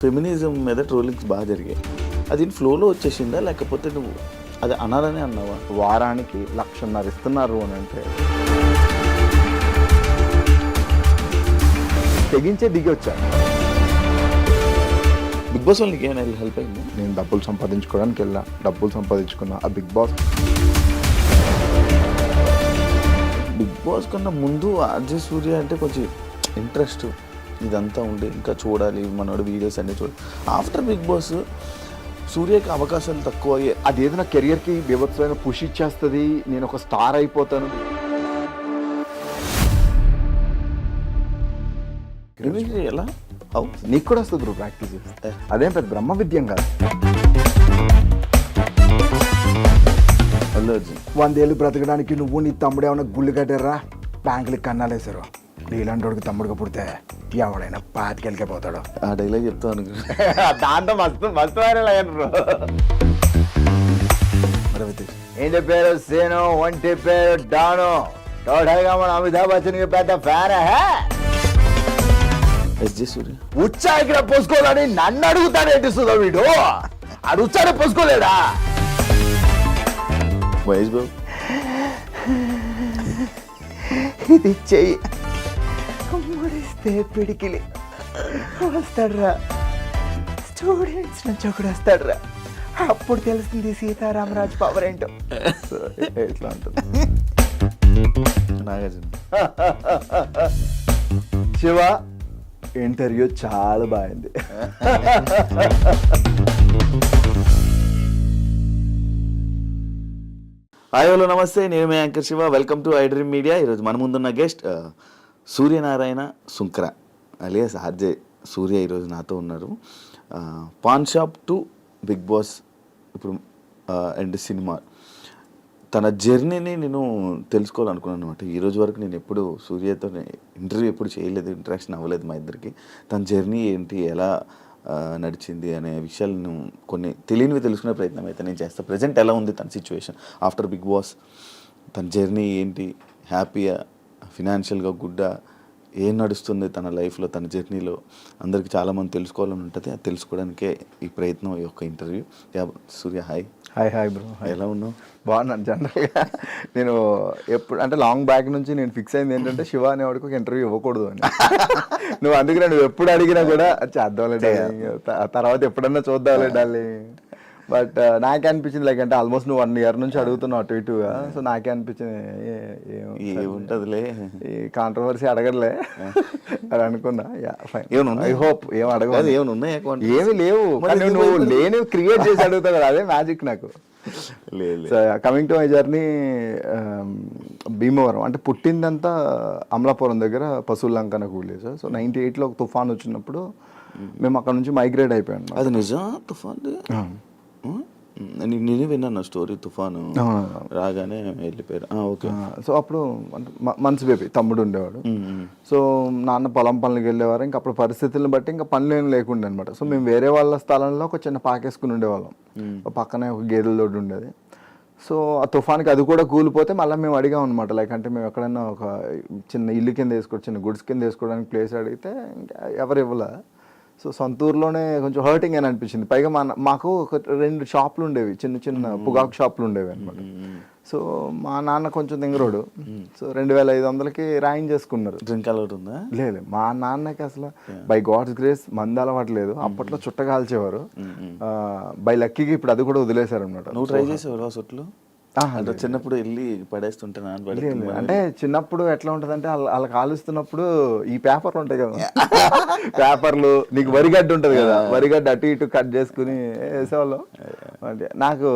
Feminism మీద trollings బాగా జరిగాయి. అది ఫ్లోలో వచ్చేసిందా లేకపోతే నువ్వు అది అనాలని అన్నావా? వారానికి 1,50,000 ఇస్తున్నారు అని అంటే తెగించే దిగి వచ్చాను. బిగ్ బాస్ వాళ్ళకి ఏమైనా హెల్ప్ అయింది? నేను డబ్బులు సంపాదించుకోవడానికి వెళ్ళా, డబ్బులు సంపాదించుకున్నా. ఆ బిగ్ బాస్ కన్నా ముందు ఆర్జే సూర్య అంటే కొంచెం ఇంట్రెస్ట్ ఇదంతా ఉండి ఇంకా చూడాలి మనోడు వీడియోస్ అన్నీ చూడాలి. ఆఫ్టర్ బిగ్ బాస్ సూర్యకి అవకాశాలు తక్కువ అయ్యాయి. అదేదో నా కెరియర్కి బీభత్సమైన పుష్ ఇచ్చేస్తుంది, నేను ఒక స్టార్ అయిపోతాను. ఎలా నీకు కూడా వస్తుంది బ్రో ప్రాక్టీస్ చేస్తే, అదేం పెద్ద బ్రహ్మ విద్యం కాదు. 100 ఏళ్ళు బ్రతకడానికి నువ్వు నీ తమ్ముడు ఏమైనా గుళ్ళు కట్టారా, బ్యాంకులకి కన్నాలేసారు. నీలాంటి పుడితే ఎవడైనా 25 పోతాడు. ఆ డైలాగ్ చెప్తాను దాంతో మస్తు మస్తు వైరల్ అయ్యాను బ్రో. ఏం చెప్పారు సేను, ఒంటి పేరు డాను, టోటల్గా మన అమితాబ్ బచ్చన్ పెద్ద ఫ్యాన్. ఎస్జే సూర్య ఉచ్చా ఇక్కడ పోసుకోవాలని నన్ను అడుగుతాడు ఏంటిస్తుందా వీడు? ఆడు ఉచ్చాడే పోసుకోలేడా? మహేష్ బాబు ఇది చెయ్యి ముడిస్తే పిడికిలి వస్తాడురా, స్టూడెంట్స్ నుంచి ఒకడు వస్తాడురా, అప్పుడు తెలుస్తుంది సీతారామరాజు పవర్ ఏంటో. ఎట్లా ఉంటుంది నాగార్జున. శివ ఇంటర్వ్యూ చాలా బాగుంది. హాయ్ హలో నమస్తే, నేను మీ anchor Shiva. Welcome to iDream media. ఈరోజు మన ముందున్న guest Suryanarayana Sunkara alias RJ Surya ఈరోజు నాతో ఉన్నారు. Paan shop to Bigg Boss ఇప్పుడు అండ్ సినిమా తన జర్నీని నేను తెలుసుకోవాలనుకున్నాను అనమాట. ఈరోజు వరకు నేను ఎప్పుడు సూర్యతో ఇంటర్వ్యూ ఎప్పుడు చేయలేదు, ఇంటరాక్షన్ అవ్వలేదు మా ఇద్దరికి. తన జర్నీ ఏంటి, ఎలా నడిచింది అనే విషయాలను కొన్ని తెలియనివి తెలుసుకునే ప్రయత్నం అయితే నేను చేస్తాను. ప్రజెంట్ ఎలా ఉంది తన సిచ్యువేషన్ ఆఫ్టర్ బిగ్ బాస్, తన జర్నీ ఏంటి, హ్యాపీయా, ఫినాన్షియల్గా గుడ్డా, ఏం నడుస్తుంది తన లైఫ్లో, తన జర్నీలో అందరికీ చాలామంది తెలుసుకోవాలని ఉంటుంది. అది తెలుసుకోవడానికే ఈ ప్రయత్నం, ఈ యొక్క ఇంటర్వ్యూ. సూర్య హాయ్. Hi bro. ఎలా ఉన్నావు? బాగున్నాను. జనరల్గా నేను ఎప్పుడు అంటే లాంగ్ బ్యాక్ నుంచి నేను ఫిక్స్ అయింది ఏంటంటే శివ అనేవాడికి ఒక ఇంటర్వ్యూ ఇవ్వకూడదు అని. నువ్వు అందుకనే నువ్వు ఎప్పుడు అడిగినా కూడా చేద్దాంలే డార్లింగ్, తర్వాత ఎప్పుడన్నా చూద్దాంలే డార్లింగ్. బట్ నాకే అనిపించింది లైక్ అంటే ఆల్మోస్ట్ నువ్వు 1 year నుంచి అడుగుతున్నావు అటు ఇటుగా. సో నాకే అనిపించింది ఏముంటుందిలే, ఈ కాంట్రవర్సీ అడగలే అని అనుకున్నా. ఐ హోప్ ఏం అడగదు. ఏమి లేవు, నువ్వు లేని క్రియేట్ చేసి అడుగుతావు కదా, అదే మ్యాజిక్ నాకు. Coming to my journey, Bhimavaram అంటే పుట్టిందంతా అమలాపురం దగ్గర పశువులంక నాకు విలేజ్. సో 98లో ఒక తుఫాన్ వచ్చినప్పుడు మేము అక్కడ నుంచి మైగ్రేట్ అయిపోయాం. అది నిజం? తుఫాన్ నేను విన్నాను స్టోరీ, తుఫాను రాగానే వెళ్ళిపోయారు. ఓకే. సో అప్పుడు అంటే మంచి బేబీ తమ్ముడు ఉండేవాడు. సో నాన్న పొలం పనులకు వెళ్ళేవారు. ఇంకా అప్పుడు పరిస్థితులను బట్టి ఇంకా పనులు ఏం లేకుండే అనమాట. సో మేము వేరే వాళ్ళ స్థలంలో ఒక చిన్న పాకేసుకుని ఉండేవాళ్ళం. పక్కనే ఒక గేదెల దొడ్డు ఉండేది. సో ఆ తుఫాన్కి అది కూడా కూలిపోతే మళ్ళీ మేము అడిగాం అనమాట. లైక్ అంటే మేము ఎక్కడైనా ఒక చిన్న ఇల్లు కింద వేసుకోవచ్చు, చిన్న గుడ్స్ కింద వేసుకోవడానికి ప్లేస్ అడిగితే ఇంకా ఎవరు ఇవ్వలే. సో సొంత ఊర్లోనే కొంచెం హర్టింగ్ అని అనిపించింది. పైగా మాకు ఒక 2 షాపులు ఉండేవి, చిన్న చిన్న పొగాకు షాపులు ఉండేవి అనమాట. సో మా నాన్న కొంచెం దింగరోడు. సో 2,500కి రాయించేసుకున్నారు. డ్రింక్ అలవాటు ఉందా? లేదు, మా నాన్నకి అసలు బై గాడ్స్ గ్రేస్ మందు అలవాటు లేదు. అప్పట్లో చుట్ట కాల్చేవారు. బై లక్కీకి ఇప్పుడు అది కూడా వదిలేశారు అనమాట. నువ్వు ట్రై చేసేవారు చుట్లు? అంటే చిన్నప్పుడు వెళ్ళి పడేస్తుంటే అంటే చిన్నప్పుడు ఎట్లా ఉంటుంది అంటే వాళ్ళ కాలుస్తున్నప్పుడు ఈ పేపర్లు ఉంటాయి కదా, పేపర్లు, నీకు వరిగడ్డ ఉంటుంది కదా, వరిగడ్డ అటు ఇటు కట్ చేసుకుని వేసేవాళ్ళం. అంటే నాకు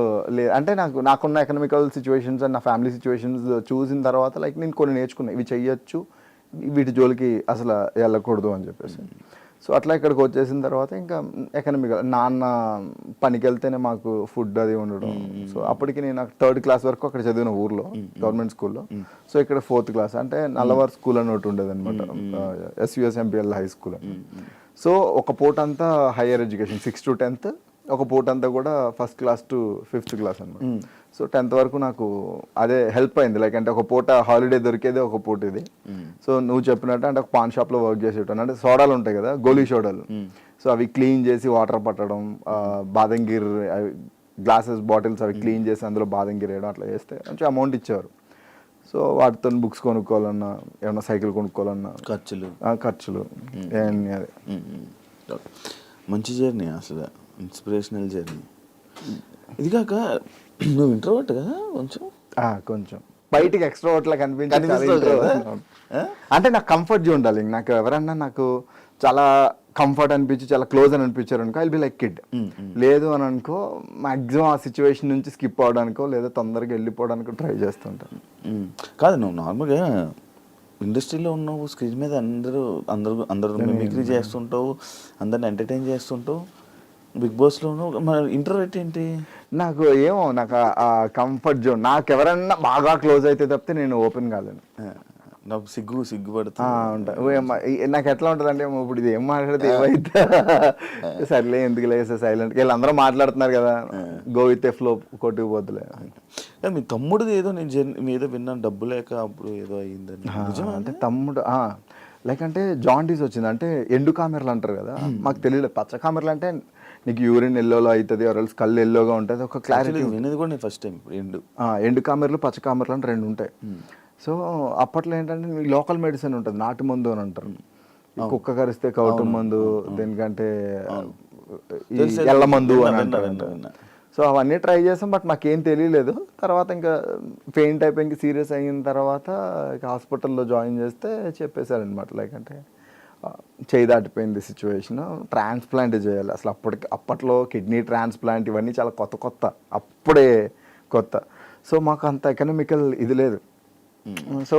అంటే నాకున్న ఎకనామికల్ సిచ్యువేషన్స్ అండ్ నా ఫ్యామిలీ సిచ్యువేషన్స్ చూసిన తర్వాత లైక్ నేను కొన్ని నేర్చుకున్నాను, ఇవి చెయ్యొచ్చు, వీటి జోలికి అసలు వెళ్ళకూడదు అని చెప్పేసి. సో అట్లా ఇక్కడికి వచ్చేసిన తర్వాత ఇంకా ఎకనామికల్, నాన్న పనికి వెళ్తేనే మాకు ఫుడ్ అది ఉండడం. సో అప్పటికి నేను 3rd class వరకు అక్కడ చదివిన ఊర్లో గవర్నమెంట్ స్కూల్లో. సో ఇక్కడ 4th class అంటే నల్లవార్ స్కూల్ అని ఒకటి ఉండేది అనమాట, SUSMPL హై స్కూల్ అని. సో ఒక పూట అంతా హైయర్ ఎడ్యుకేషన్ 6 to 10th, ఒక పూట అంతా కూడా 1st class to 5th class అనమాట. సో 10th వరకు నాకు అదే హెల్ప్ అయింది. లైక్ అంటే ఒక పూట హాలిడే దొరికేది, ఒక పూట ఇది. సో నువ్వు చెప్పినట్టు అంటే ఒక పాన్ షాప్లో వర్క్ చేసేటాను. అంటే సోడాలు ఉంటాయి కదా, గోలీ సోడాలు. సో అవి క్లీన్ చేసి వాటర్ పట్టడం, బాదంగిర్ గ్లాసెస్ బాటిల్స్ అవి క్లీన్ చేసి అందులో బాదంగిర్ వేయడం, అట్లా చేస్తే కొంచెం అమౌంట్ ఇచ్చేవారు. సో వాటితో బుక్స్ కొనుక్కోవాలన్నా, ఏమన్నా సైకిల్ కొనుక్కోవాలన్నా ఖర్చులు ఇవన్నీ. అదే మంచి జర్నీ, అసలు ఇన్స్పిరేషనల్ జర్నీ. ఇది కాక నువ్వు ఇంట్రోవర్ట్ కదా కొంచెం బయటికి ఎక్స్ట్రోవర్ట్ లా అంటే నాకు కంఫర్ట్ జోన్ ఉండాలి. నాకు ఎవరన్నా నాకు చాలా కంఫర్ట్ అనిపించి చాలా క్లోజ్ అని అనిపించారు అనుకో, ఐల్ బి లైక్ కిడ్. లేదు అని అనుకో, మాక్సిమం ఆ సిచ్యువేషన్ నుంచి స్కిప్ అవడానికో లేదా తొందరగా వెళ్ళిపోవడానికో ట్రై చేస్తుంటాను. కాదు, నువ్వు నార్మల్గా ఇండస్ట్రీలో ఉన్నావు, స్క్రీన్ మీద అందరూ మిమిక్రీ చేస్తుంటావు, అందరిని ఎంటర్టైన్ చేస్తుంటావు. బిగ్ బాస్లో మన ఇంటర్వ్యూట్ ఏంటి? నాకు ఆ కంఫర్ట్ జోన్, నాకు ఎవరన్నా బాగా క్లోజ్ అయితే తప్పితే నేను ఓపెన్ కాలేను. నాకు సిగ్గుపడుతా ఉంటా. నాకు ఎట్లా ఉంటుంది అంటే, ఇప్పుడు ఇది ఏం మాట్లాడితే ఏమైతే సర్లే ఎందుకు లేదు సైలెంట్, వీళ్ళందరూ మాట్లాడుతున్నారు కదా, గో విత్ ఏ ఫ్లో, కొట్టుకుపోతులే. మీ తమ్ముడిది ఏదో నేను ఏదో విన్నాను, డబ్బు లేక అప్పుడు ఏదో అయ్యిందని. అంటే తమ్ముడు లైక్ అంటే జాండీస్ వచ్చింది. అంటే ఎండు కామెరలు అంటారు కదా, మాకు తెలియదు. పచ్చ కామెరలు అంటే నీకు యూరిన్ ఎల్లోలో అవుతుంది, ఎవరైనా కళ్ళు ఎల్లోగా ఉంటుంది, ఒక క్లారిటీ. వినేది కూడా నేను ఫస్ట్ టైం. ఎండు కామెరలు పచ్చ కామెరలు అంటే 2 ఉంటాయి. సో అప్పట్లో ఏంటంటే మీకు లోకల్ మెడిసిన్ ఉంటుంది, నాటు మందు అని అంటారు. కుక్క కరిస్తే కౌటు మందు, దేనికంటే ఎల్ల మందు అని అంటారు. సో అవన్నీ ట్రై చేసాం, బట్ మాకేం తెలియలేదు. తర్వాత ఇంకా పెయింట్ అయిపోయి సీరియస్ అయిన తర్వాత హాస్పిటల్లో జాయిన్ చేస్తే చెప్పేశారనమాట, లైక్ అంటే చేయి దాటిపోయింది సిచ్యువేషన్, ట్రాన్స్ప్లాంట్ చేయాలి. అసలు అప్పట్లో కిడ్నీ ట్రాన్స్ప్లాంట్ ఇవన్నీ చాలా కొత్త, అప్పుడే కొత్త. సో మాకు అంత ఎకనామికల్ ఇది లేదు. సో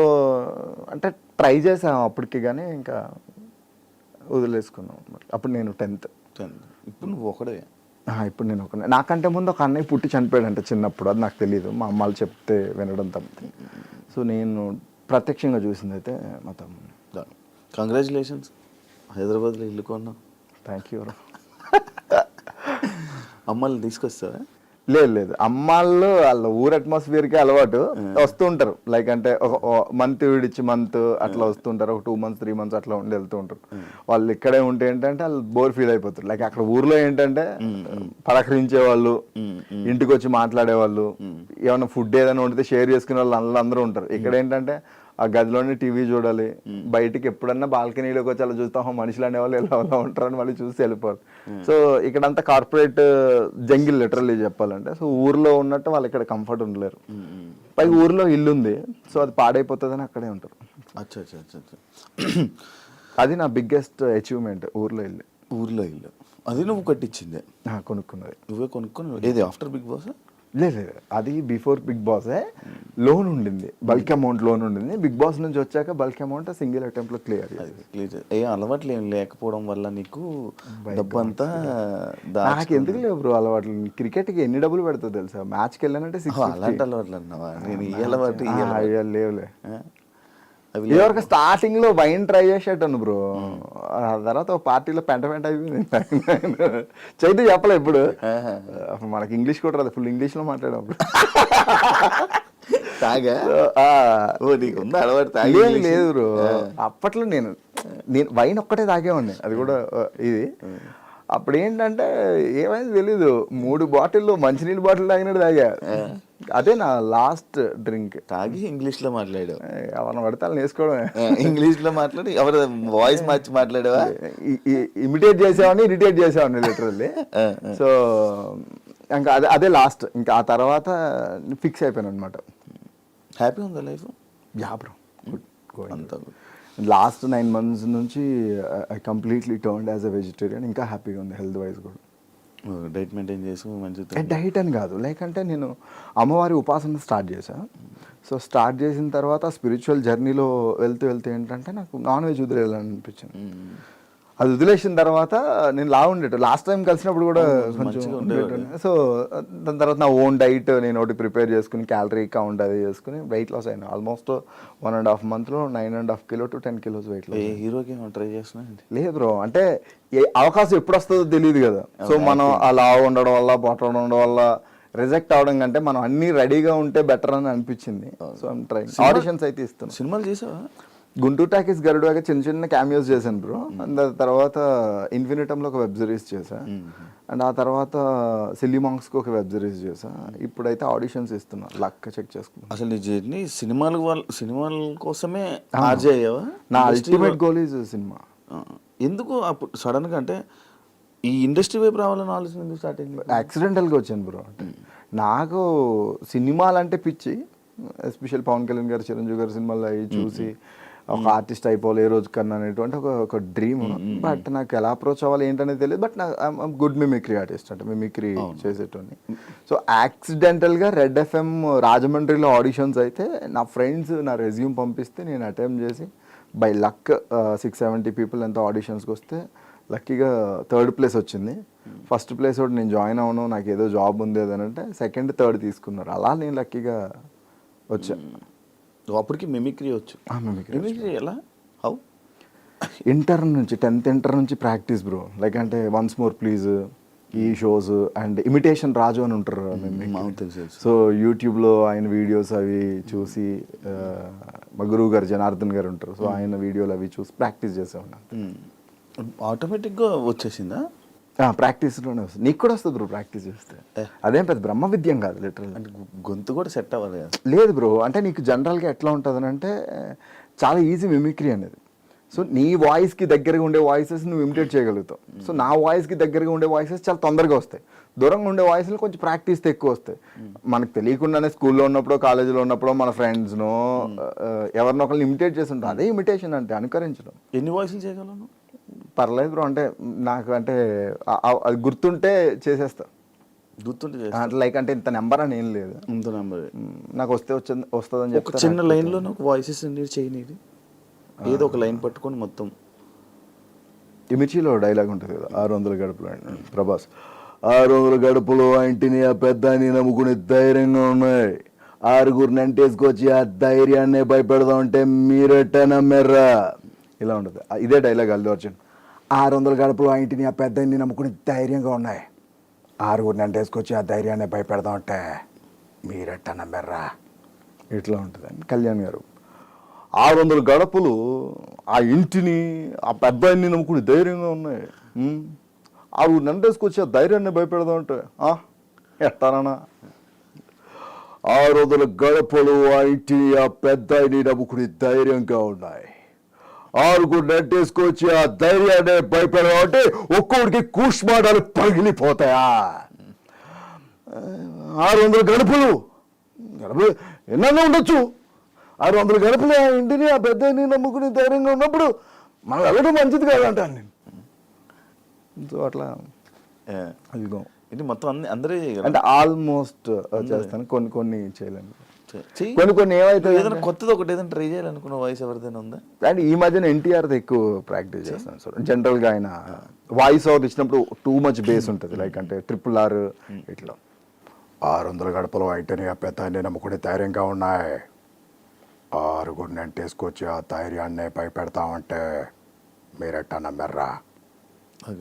అంటే ట్రై చేసాం అప్పటికి, కానీ ఇంకా వదిలేసుకున్నాం. అప్పుడు నేను 10th. ఇప్పుడు నువ్వు ఒకడే? ఇప్పుడు నేను ఒకనే. నాకంటే ముందు ఒక అన్నయ్య పుట్టి చనిపోయాడంటే చిన్నప్పుడు, అది నాకు తెలియదు, మా అమ్మాళ్ళు చెప్తే వినడం తప్పితే. సో నేను ప్రత్యక్షంగా చూసింది అయితే మా తమ్ముడు. కంగ్రాచులేషన్స్, హైదరాబాద్లో ఇల్లు కొన్నావు. Thank you. అమ్మాయిలు తీసుకొస్తావా? లేదు, అమ్మాళ్ళు వాళ్ళ ఊరు అట్మాస్ఫియర్కి అలవాటు, వస్తూ ఉంటారు. లైక్ అంటే ఒక మంత్ విడిచి మంత్ అట్లా వస్తుంటారు, ఒక 2 months 3 months అట్లా ఉండి వెళ్తూ ఉంటారు. వాళ్ళు ఇక్కడే ఉంటే ఏంటంటే వాళ్ళు బోర్ ఫీల్ అయిపోతారు. లైక్ అక్కడ ఊర్లో ఏంటంటే పలకరించే వాళ్ళు, ఇంటికి వచ్చి మాట్లాడేవాళ్ళు, ఏమైనా ఫుడ్ ఏదైనా వండితే షేర్ చేసుకునే వాళ్ళు అందరూ ఉంటారు. ఇక్కడ ఏంటంటే ఆ గదిలోనే టీవీ చూడాలి, బయటికి ఎప్పుడన్నా బాల్కనీలోకి వచ్చి అలా చూస్తాం, మనుషులు అనేవాళ్ళు ఎలా ఉంటారని మళ్ళీ చూసి వెళ్ళిపోరు. సో ఇక్కడంతా కార్పొరేట్ జంగిల్ లిటరల్లీ చెప్పాలంటే. సో ఊర్లో ఉన్నట్టు వాళ్ళు ఇక్కడ కంఫర్ట్ ఉండలేరు. పైగా ఊర్లో ఇల్లు ఉంది, సో అది పాడైపోతుందని అక్కడే ఉంటారు. అది నా బిగ్గెస్ట్ అచీవ్మెంట్, ఊర్లో ఇల్లు. అది నువ్వు కట్టించిందే? కొనుక్కున్నది. నువ్వే కొనుక్కున్నావు? ఏది ఆఫ్టర్ బిగ్ బాస్? లేదు, అది బిఫోర్ బిగ్ బాసే. లోన్ ఉండింది, బల్క్ అమౌంట్ లోన్ ఉండింది. బిగ్ బాస్ నుంచి వచ్చాక బల్క్ అమౌంట్ సింగిల్ అటెంప్ట్ లో క్లియర్. ఏ అలవాట్లు ఏం లేకపోవడం వల్ల నీకు డబ్బు అంతా? నాకు ఎందుకు లేవు బ్రో అలవాట్లు. క్రికెట్కి ఎన్ని డబ్బులు పెడతావు తెలుసా? మ్యాచ్కి వెళ్ళానంటే అలాంటి అలవాట్లు అన్నావా? నేను ఈ అలవాటు లేవులే. ఇదివరకు స్టార్టింగ్ లో వైన్ ట్రై చేసేటాను బ్రో, తర్వాత ఒక పార్టీలో పెంట అయిపోయింది. చైతు చెప్పలే ఇప్పుడు, మనకి ఇంగ్లీష్ కూడా రాదు, ఫుల్ ఇంగ్లీష్ లో మాట్లాడేప్పుడు. లేదు బ్రో, అప్పట్లో నేను వైన్ ఒక్కటే తాగేవాడిని, అది కూడా ఇది. అప్పుడు ఏంటంటే ఏమైంది తెలీదు, 3 బాటిల్లో మంచినీళ్ళు బాటిల్ తాగినట్టు తాగా. అదే నా లాస్ట్ డ్రింక్. తాగి ఇంగ్లీష్ లో మాట్లాడావు? ఎవరిని పడితే వాళ్ళని వేసుకోవడమే. ఇంగ్లీష్ లో మాట్లాడి ఎవరు వాయిస్ మార్చి మాట్లాడావా? ఇమిటేట్ చేసేవాడిని, ఇరిటేట్ చేసేవాడిని లిటరల్లీ. సో ఇంకా అదే లాస్ట్. ఇంకా ఆ తర్వాత ఫిక్స్ అయిపోయాను అనమాట. హ్యాపీ ఉందా లైఫ్? Yeah bro, good. అంతా లాస్ట్ 9 months నుంచి I completely turned as a vegetarian. ఇంకా హ్యాపీగా ఉంది హెల్త్ వైజ్ కూడా. డైట్ మెయింటైన్ చేసి మంచిగా? డైట్ అని కాదు, లైక్ అంటే నేను అమ్మవారి ఉపాసన స్టార్ట్ చేశాను. సో స్టార్ట్ చేసిన తర్వాత స్పిరిచువల్ జర్నీలో వెళ్తూ ఏంటంటే నాకు నాన్ వెజ్ వదిలేయాలని అనిపించింది. అది వదిలేసిన తర్వాత నేను ఉండేట లాస్ట్ టైం కలిసినప్పుడు కూడా కొంచెం. సో దాని తర్వాత నా ఓన్ డైట్ నేను ఒకటి ప్రిపేర్ చేసుకుని, క్యాలరీ కౌంట్ అది చేసుకుని వెయిట్ లాస్ అయినా. Almost 1.5 months 9.5 kilo to 10 kilos weight loss. హీరోకి ట్రై చేస్తున్నా? లేదు బ్రో, అంటే అవకాశం ఎప్పుడు వస్తుందో తెలియదు కదా. సో మనం అలా ఉండడం వల్ల, పొట్ట ఉండడం వల్ల రిజెక్ట్ అవడం కంటే మనం అన్ని రెడీగా ఉంటే బెటర్ అని అనిపించింది. So I'm trying. ఆడిషన్స్ అయితే ఇస్తున్నాను. సినిమాలు చేసావా? గుంటూరు టాకీస్ గరుడుగా చిన్న చిన్న క్యామియోస్ చేశాను బ్రో. అండ్ తర్వాత ఇన్ఫినిటంలో ఒక వెబ్ సిరీస్ చేశా. అండ్ ఆ తర్వాత సిల్లీ మాంక్స్కి ఒక వెబ్ సిరీస్ చేశా. ఇప్పుడైతే ఆడిషన్స్ ఇస్తున్నా, లక్ చెక్ చేసుకున్నాను. అసలు నీ జర్నీ సినిమాల కోసమే ఆర్జే అయ్యావా? నా అల్టిమేట్ గోల్ ఈజ్ సినిమా. ఎందుకు అప్పుడు సడన్గా అంటే ఈ ఇండస్ట్రీ వైపు రావాలని ఆలోచన ఎందుకు స్టార్ట్ అయింది? యాక్సిడెంటల్గా వచ్చాను బ్రో. నాకు సినిమాలంటే పిచ్చి, ఎస్పెషల్ పవన్ కళ్యాణ్ గారు, చిరంజీవి గారి సినిమాలు అవి చూసి ఒక ఆర్టిస్ట్ అయిపోవాలి ఏ రోజు కన్నా అనేటువంటి ఒక డ్రీమ్. బట్ నాకు ఎలా అప్రోచ్ అవ్వాలి ఏంటనేది తెలియదు. బట్ నాకు గుడ్ మిమిక్రీ ఆర్టిస్ట్, అంటే మిమిక్రీ చేసేటోని. సో యాక్సిడెంటల్గా రెడ్ ఎఫ్ఎం రాజమండ్రిలో ఆడిషన్స్ అయితే నా ఫ్రెండ్స్ నా రెజ్యూమ్ పంపిస్తే నేను అటెంప్ట్ చేసి బై లక్ 670 పీపుల్ ఎంతో ఆడిషన్స్కి వస్తే లక్కీగా 3rd ప్లేస్ వచ్చింది. ఫస్ట్ ప్లేస్ ఒకటి నేను జాయిన్ అవ్వను, నాకు ఏదో జాబ్ ఉంది అని అంటే 2nd, 3rd తీసుకున్నారు. అలా నేను లక్కీగా వచ్చాను. అప్పటికి మిమిక్రీ వచ్చు. మిమిక్రీ ఎలా? హౌ? ఇంటర్ నుంచి 10th ఇంటర్ నుంచి ప్రాక్టీస్ బ్రో. లైక్ అంటే వన్స్ మోర్ ప్లీజ్, ఈ షోస్ అండ్ ఇమిటేషన్ రాజు అని ఉంటారు. సో యూట్యూబ్లో ఆయన వీడియోస్ అవి చూసి, మా గురువు గారు జనార్దన్ గారు ఉంటారు, సో ఆయన వీడియోలు అవి చూసి ప్రాక్టీస్ చేసేవాడిని. ఆటోమేటిక్గా వచ్చేసిందా? ప్రాక్టీస్లోనే వస్తుంది. నీకు కూడా వస్తుంది బ్రో ప్రాక్టీస్ చేస్తే. అదేం పెద్ద బ్రహ్మ విద్యం కాదు లిటరల్. అంటే గొంతు కూడా సెట్ అవ్వాలి కదా? లేదు బ్రో, అంటే నీకు జనరల్గా ఎట్లా ఉంటుంది అంటే చాలా ఈజీ మిమిక్రీ అనేది. సో నీ వాయిస్కి దగ్గరగా ఉండే వాయిసెస్ నువ్వు ఇమిటేట్ చేయగలుగుతావు. సో నా వాయిస్కి దగ్గరగా ఉండే వాయిసెస్ చాలా తొందరగా వస్తాయి. దూరంగా ఉండే వాయిస్లు కొంచెం ప్రాక్టీస్తో ఎక్కువ వస్తాయి. మనకు తెలియకుండానే స్కూల్లో ఉన్నప్పుడు, కాలేజీలో ఉన్నప్పుడు మన ఫ్రెండ్స్నో ఎవరినో ఒకరిని ఇమిటేట్ చేసి ఉంటాం. అదే ఇమిటేషన్ అంటే, అనుకరించడం. ఎన్ని వాయిస్లు చేయగలను? పర్లేదు బ్రో, అంటే నాకు అంటే అది గుర్తుంటే చేసేస్తా. గుర్తుంటే అంటే లైక్ అంటే ఇంత నెంబర్ అని ఏం లేదు. ఇంత నెంబర్ నాకు వస్తుందని ఒక చిన్న లైన్లో నాకు వాయిసెస్ చేయనీది, ఏదో ఒక లైన్ పట్టుకొని మొత్తం. ఇమిర్చిలో డైలాగ్ ఉంటుంది కదా, 600 గడుపులు ప్రభాస్. 600 గడుపులు ఆ ఇంటిని ఆ పెద్దాన్ని నమ్ముకునే ధైర్యంగా ఉన్నాయి. 6గురిని అంటేసుకొచ్చి ఆ ధైర్యాన్ని భయపెడదాం అంటే మీరెట్ట నమ్మెర్రా. ఇలా ఉంటుంది. ఇదే డైలాగ్ అల్లు అర్జున్. 600 గడుపులు ఆ ఇంటిని ఆ పెద్దాన్ని నమ్ముకునే ధైర్యంగా ఉన్నాయి. 6గురిని అంటేసుకొచ్చి ఆ ధైర్యాన్ని భయపెడదాం అంటే మీరెట్ట నమ్మెర్రా. ఇట్లా ఉంటుంది. కళ్యాణ్ గారు 600 గడపలు ఆ ఇంటిని ఆ పెద్దాన్ని నమ్ముకుని ధైర్యంగా ఉన్నాయి. 6గురిని అంటేసుకొచ్చి ఆ ధైర్యాన్ని భయపెడదాం అంటే ఎట్టానా. 600 గడపలు ఆ ఇంటిని ఆ పెద్దాన్ని నమ్ముకుని ధైర్యంగా ఉన్నాయి. 6గురిని అంటేసుకొచ్చి ఆ ధైర్యాన్ని భయపెడదాం అంటే ఒక్కొక్కడికి కూష్మాడాలు పగిలిపోతాయా. 600 గడపలు ఎన్నన్నా ఉండొచ్చు. 600 గడపలు ఆ ఇంటిని ఆ పెద్దని నమ్ముకుని ధైర్యంగా ఉన్నప్పుడు మనం వెళ్ళడం మంచిది కాదంటాను నేను. సో అట్లా అదిగో ఇది మొత్తం అందరూ అంటే ఆల్మోస్ట్ చేస్తాను. కొన్ని చేయలేను. కొన్ని ఏమైతే ఏదైనా కొత్తది ఒకటి ఏదైనా ట్రై చేయాలనుకున్న వాయిస్ ఎవరిదైనా ఉందా? అండ్ ఈ మధ్యన ఎన్టీఆర్ది ఎక్కువ ప్రాక్టీస్ చేస్తాను సార్. జనరల్గా ఆయన వాయిస్ ఓవర్ ఇచ్చినప్పుడు టూ మచ్ బేస్ ఉంటుంది. లైక్ అంటే RRR ఇట్లా 600 గడపలు అయితేనే ఆ పెద్దాన్ని నమ్ముకునే ధైర్యంగా ఉన్నాయి. 6గురిని అంటేసుకొచ్చి ఆ ధైర్యాన్ని భయపెడతామంటే మీరెట్టా నమ్మెర్రా.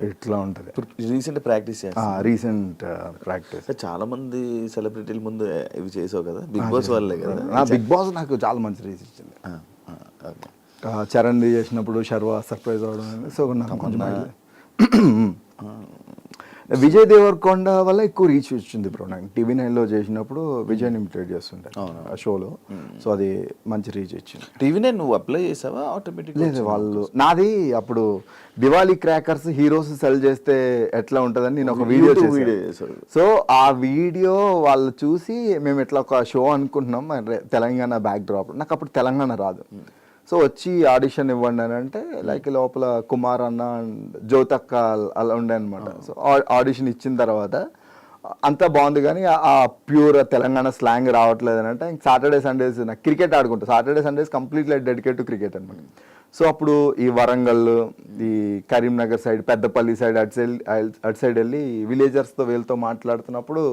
ఇట్లా ఉంటుంది. Recent practice recent practice. చాలా మంది సెలబ్రిటీల ముందు ఇవి చేసావు కదా, బిగ్ బాస్ వాళ్ళే కదా. బిగ్ బాస్ నాకు చాలా మంచి రీచ్ ఇచ్చింది. చరణ్ చేసినప్పుడు శర్వా సర్ప్రైజ్ అవడం. సో నాకు కొంచెం విజయ్ దేవరకొండ వల్ల ఎక్కువ రీచ్ వచ్చింది బ్రో. నాకు TV9లో చేసినప్పుడు విజయ్ని ఇమిటేట్ చేస్తుండే ఆ షోలో. సో అది మంచి రీచ్ ఇచ్చింది. TV9 నువ్వు అప్లై చేసావా ఆటోమేటిక్? లేదు, వాళ్ళు నాది అప్పుడు దివాళీ క్రాకర్స్ హీరోస్ సెల్ చేస్తే ఎట్లా ఉంటుందని నేను ఒక వీడియో చేశాను. సో ఆ వీడియో వాళ్ళు చూసి మేము ఇట్లా ఒక షో అనుకుంటున్నాం తెలంగాణ బ్యాక్ డ్రాప్. నాకు అప్పుడు తెలంగాణ రాదు. సో వచ్చి ఆడిషన్ ఇవ్వండి అని అంటే లైక్ లోపల కుమార్ అన్న జ్యోతక్క అలా ఉండే అనమాట. సో ఆడిషన్ ఇచ్చిన తర్వాత అంతా బాగుంది కానీ ఆ ప్యూర్ తెలంగాణ స్లాంగ్ రావట్లేదు అని అంటే సాటర్డే సండేస్ నాకు క్రికెట్ ఆడుకుంటా. Saturday Sundays completely dedicate to cricket అనమాట. సో అప్పుడు ఈ వరంగల్, ఈ కరీంనగర్ సైడ్, పెద్దపల్లి సైడ్ అటు సైడ్ వెళ్ళి విలేజర్స్తో వీళ్ళతో మాట్లాడుతున్నప్పుడు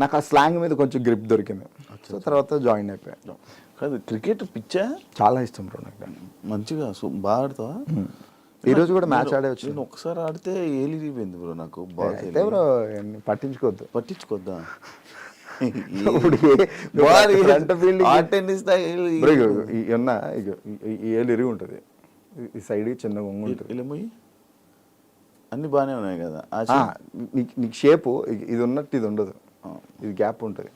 నాకు ఆ స్లాంగ్ మీద కొంచెం గ్రిప్ దొరికింది. సో తర్వాత జాయిన్ అయిపోయాను. కాదు, క్రికెట్ పిచ్చా? చాలా ఇష్టం బ్రో నాకు. మంచిగా బాగా ఆడతావా? ఈరోజు కూడా మ్యాచ్ ఆడే వచ్చి నేను ఒకసారి ఆడితే ఏలిపోయింది బ్రో నాకు. అయితే బ్రో పట్టించుకోవద్దా? ఇప్పుడు ఫ్రంట్ ఫీల్డింగ్ టెన్నిస్ ఉన్న ఈ ఏళ్ళు ఇరిగి ఉంటుంది, ఈ సైడ్ చిన్నగా వంగు ఉంటుంది. ఇలముయి అన్ని బాగానే ఉన్నాయి కదా. నీకు షేపు ఇది ఉన్నట్టు ఇది ఉండదు, ఇది గ్యాప్ ఉంటుంది.